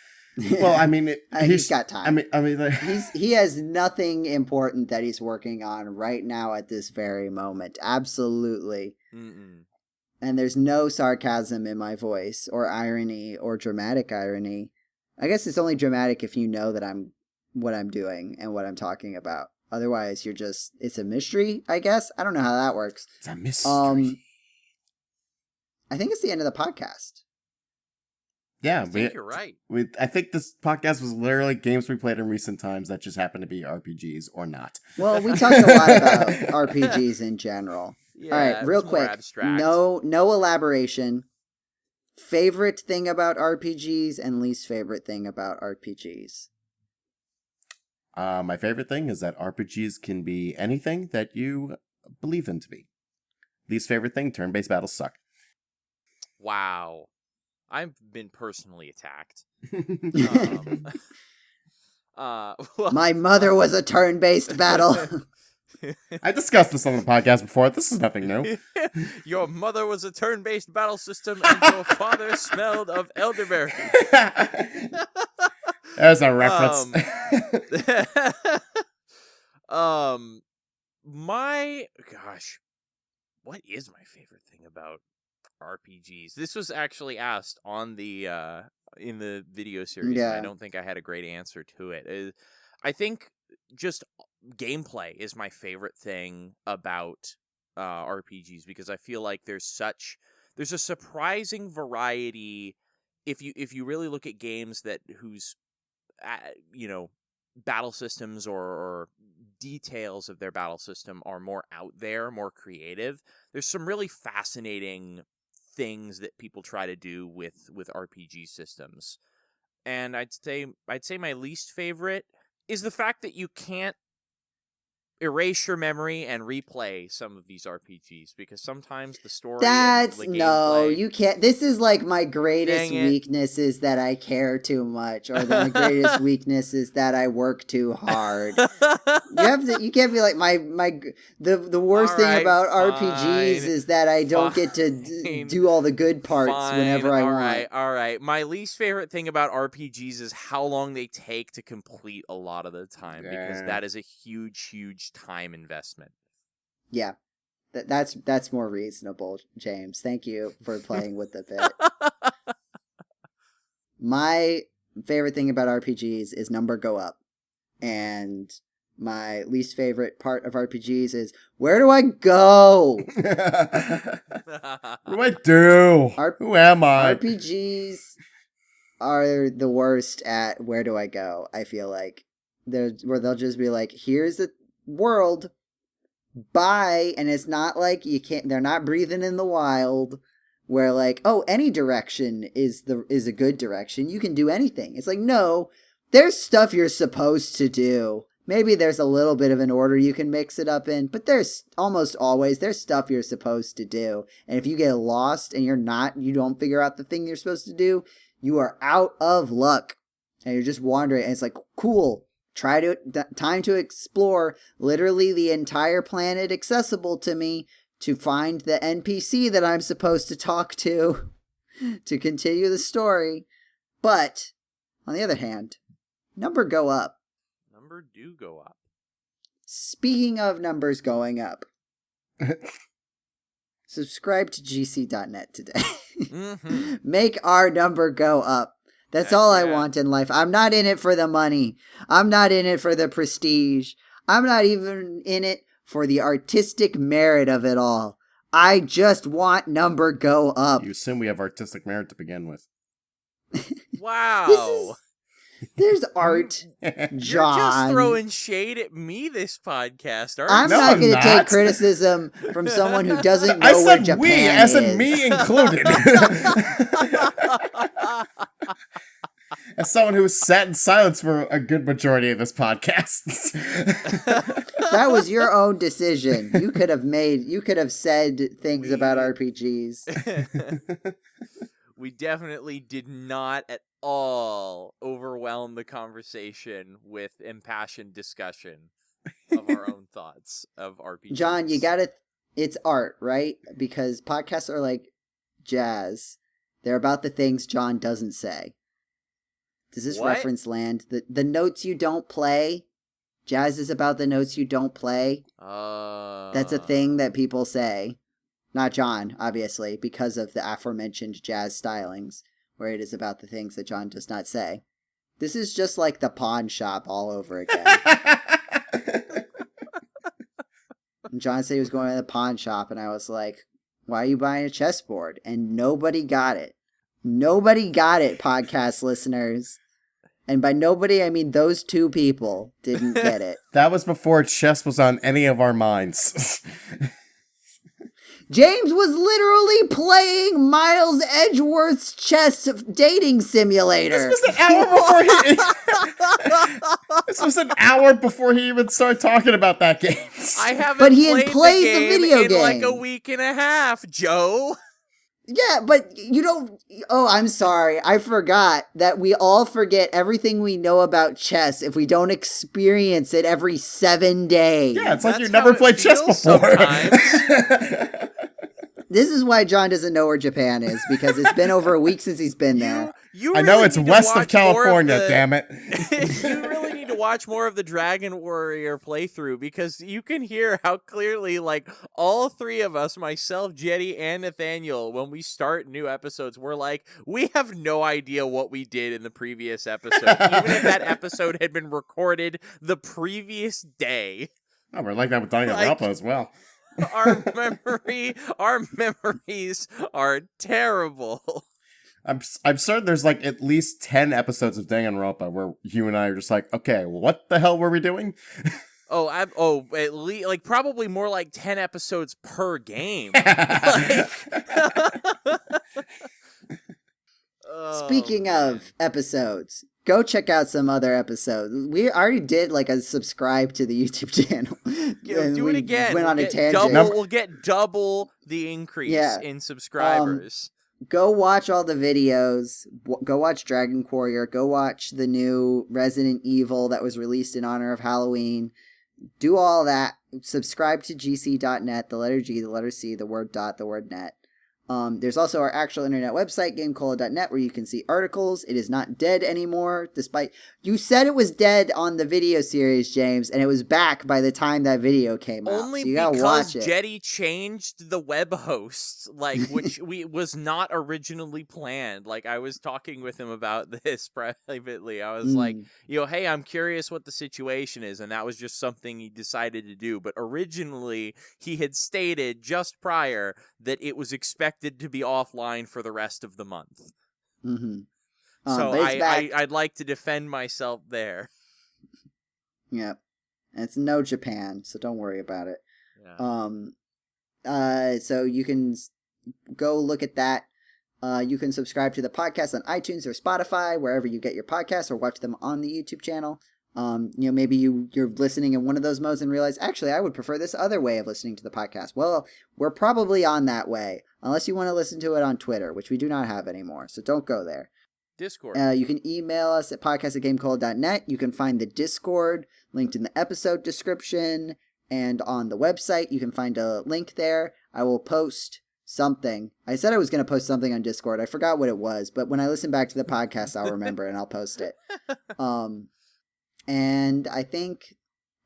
Well, I mean, he's got time. I mean, like... he has nothing important that he's working on right now at this very moment. Absolutely. Mm-mm. And there's no sarcasm in my voice, or irony, or dramatic irony. I guess it's only dramatic if you know that what I'm doing and what I'm talking about. Otherwise, it's a mystery, I guess. I don't know how that works. It's a mystery. I think it's the end of the podcast. Yeah, I think you're right. I think this podcast was literally games we played in recent times that just happened to be RPGs or not. Well, we talked a lot about RPGs in general. Yeah, all right, real quick. No elaboration. Favorite thing about RPGs and least favorite thing about RPGs? My favorite thing is that RPGs can be anything that you believe them to be. Least favorite thing, turn-based battles suck. Wow. I've been personally attacked. Well, my mother was a turn-based battle. I discussed this on the podcast before. This is nothing new. Your mother was a turn-based battle system, and your father smelled of elderberry. There's a reference. What is my favorite thing about RPGs? This was actually asked on the in the video series. Yeah. And I don't think I had a great answer to it. I think just gameplay is my favorite thing about RPGs, because I feel like there's a surprising variety if you really look at games whose battle systems or details of their battle system are more out there, more creative. There's some really fascinating things that people try to do with RPG systems. And I'd say my least favorite is the fact that you can't erase your memory and replay some of these RPGs, because sometimes the story and the gameplay... you can't. This is like my greatest weakness is that I care too much, or my greatest weakness is that I work too hard. You can't be like the worst thing about RPGs is that I don't get to do all the good parts whenever I want. All right. My least favorite thing about RPGs is how long they take to complete a lot of the time, because that is a huge time investment. Yeah, that's more reasonable, James. Thank you for playing with the bit. My favorite thing about RPGs is number go up, and my least favorite part of RPGs is where do I go? What do I do? Who am I? RPGs are the worst at where do I go. I feel like where they'll just be like, here's the world, bye, and it's not like they're not breathing in the wild where like, oh, any direction is a good direction, you can do anything. It's like, no, there's stuff you're supposed to do. Maybe there's a little bit of an order you can mix it up in, but there's almost always stuff you're supposed to do. And if you get lost and you don't figure out the thing you're supposed to do, you are out of luck and you're just wandering, and it's like, cool. Time to explore literally the entire planet accessible to me to find the NPC that I'm supposed to talk to continue the story. But, on the other hand, number go up. Number do go up. Speaking of numbers going up, subscribe to GC.net today. Mm-hmm. Make our number go up. That's all I want in life. I'm not in it for the money. I'm not in it for the prestige. I'm not even in it for the artistic merit of it all. I just want number go up. You assume we have artistic merit to begin with. Wow. There's art, John. You're just throwing shade at me this podcast, aren't I'm you? not going to take criticism from someone who doesn't know where Japan is. I said me included. As someone who sat in silence for a good majority of this podcast. That was your own decision. You could have said things about RPGs. We definitely did not at all overwhelm the conversation with impassioned discussion of our own thoughts of RPGs. John, it's art, right? Because podcasts are like jazz. They're about the things John doesn't say. Does this reference land? The notes you don't play? Jazz is about the notes you don't play. That's a thing that people say. Not John, obviously, because of the aforementioned jazz stylings, where it is about the things that John does not say. This is just like the pawn shop all over again. And John said he was going to the pawn shop, and I was like, why are you buying a chessboard? And nobody got it. Nobody got it, podcast listeners. And by nobody, I mean those two people didn't get it. That was before chess was on any of our minds. James was literally playing Miles Edgeworth's chess dating simulator. This was an hour before This was an hour before he even started talking about that game. I haven't but he had played the video game like a week and a half, Joe. Yeah, but you don't... Oh, I'm sorry. I forgot that we all forget everything we know about chess if we don't experience it every 7 days. Yeah, it's like you've never played chess before. This is why John doesn't know where Japan is, because it's been over a week since he's been there. I know it's west of California, damn it. You really need to watch more of the Dragon Warrior playthrough, because you can hear how clearly, like, all three of us, myself, Jetty, and Nathaniel, when we start new episodes, we're like, we have no idea what we did in the previous episode, even if that episode had been recorded the previous day. Oh, we're like that with Danganronpa as well. Our memories are terrible. I'm certain there's like at least 10 episodes of Danganronpa where you and I are just like, okay, what the hell were we doing? At least like probably more like 10 episodes per game. Speaking of episodes, go check out some other episodes. We already did like a subscribe to the YouTube channel. Do it again. Went on a tangent. We'll get double the increase in subscribers. Go watch all the videos. Go watch Dragon Quarrior. Go watch the new Resident Evil that was released in honor of Halloween. Do all that. Subscribe to GCDotNet, the letter G, the letter C, the word dot, the word net. There's also our actual internet website, GameCola.net, where you can see articles. It is not dead anymore, despite... You said it was dead on the video series, James, and it was back by the time that video came out. Only so you gotta because watch it. Jetty changed the web host, which was not originally planned. Like, I was talking with him about this privately. I was like, hey, I'm curious what the situation is, and that was just something he decided to do. But originally, he had stated just prior that it was expected to be offline for the rest of the month. So I'd like to defend myself there. Yep. And it's no Japan, so don't worry about it. Yeah. So you can go look at that. You can subscribe to the podcast on iTunes or Spotify, wherever you get your podcasts, or watch them on the YouTube channel. Maybe you're listening in one of those modes and realize, actually, I would prefer this other way of listening to the podcast. Well, we're probably on that way, unless you want to listen to it on Twitter, which we do not have anymore, so don't go there. Discord. You can email us at podcast@gamecola.net. You can find the Discord linked in the episode description and on the website. You can find a link there. I will post something. I said I was going to post something on Discord. I forgot what it was, but when I listen back to the podcast, I'll remember and I'll post it. And I think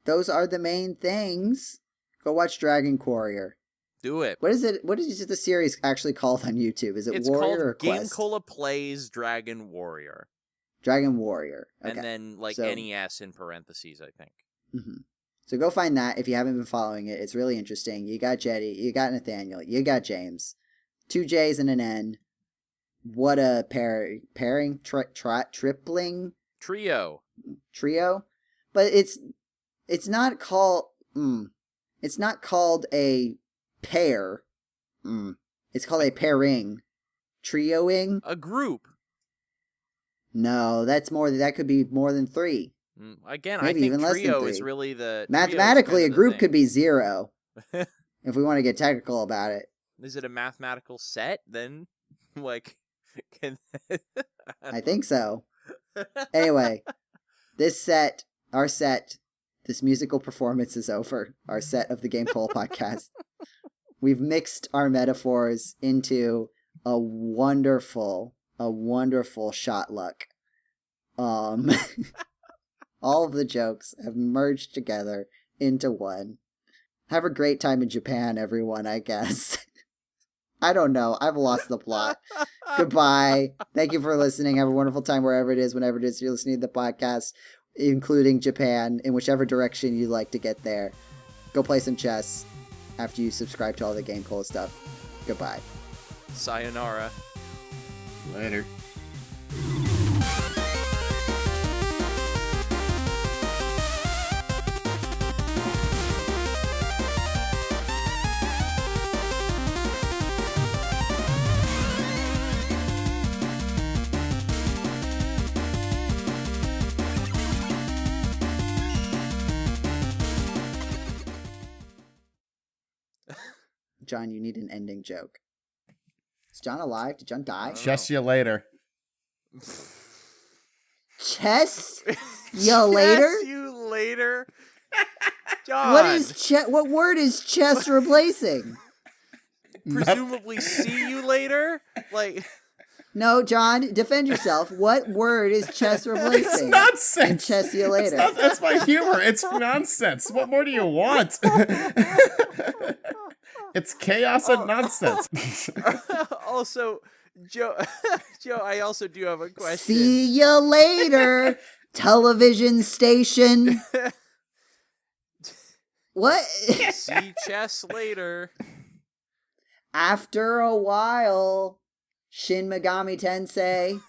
those are the main things. Go watch Dragon Quarrior. Do it. What is it? What is the series actually called on YouTube? Is it Warrior or Quest? GameCola Plays Dragon Warrior. Dragon Warrior. Okay. And then NES in parentheses, I think. Mm-hmm. So go find that if you haven't been following it. It's really interesting. You got Jetty, you got Nathaniel, you got James. 2 J's and an N. What a pairing, tripling? Trio. But it's not called it's not called a pair. It's called a pairing. Trioing. A group. No, that could be more than 3. Again, Maybe I think even less than trio 3. is really the... Mathematically, a group could be... be 0. If we want to get technical about it. Is it a mathematical set, then? Like, can... I think so. Anyway, our set, this musical performance is over. Our set of the GameCola podcast. We've mixed our metaphors into a wonderful shot luck. All of the jokes have merged together into one. Have a great time in Japan, everyone, I guess. I don't know. I've lost the plot. Goodbye. Thank you for listening. Have a wonderful time wherever it is, whenever it is you're listening to the podcast, including Japan, in whichever direction you like to get there. Go play some chess after you subscribe to all the GameCola stuff. Goodbye. Sayonara. Later. John, you need an ending joke. Is John alive? Did John die? Chess you later. Chess you later? Chess you later? John. What word is chess replacing? Presumably see you later? Like... No, John, defend yourself. What word is chess replacing? It's nonsense. Chess you later. That's my humor. It's nonsense. What more do you want? It's chaos and nonsense. Also, Joe, I also do have a question. See you later, television station. What? See chess later. After a while, Shin Megami Tensei.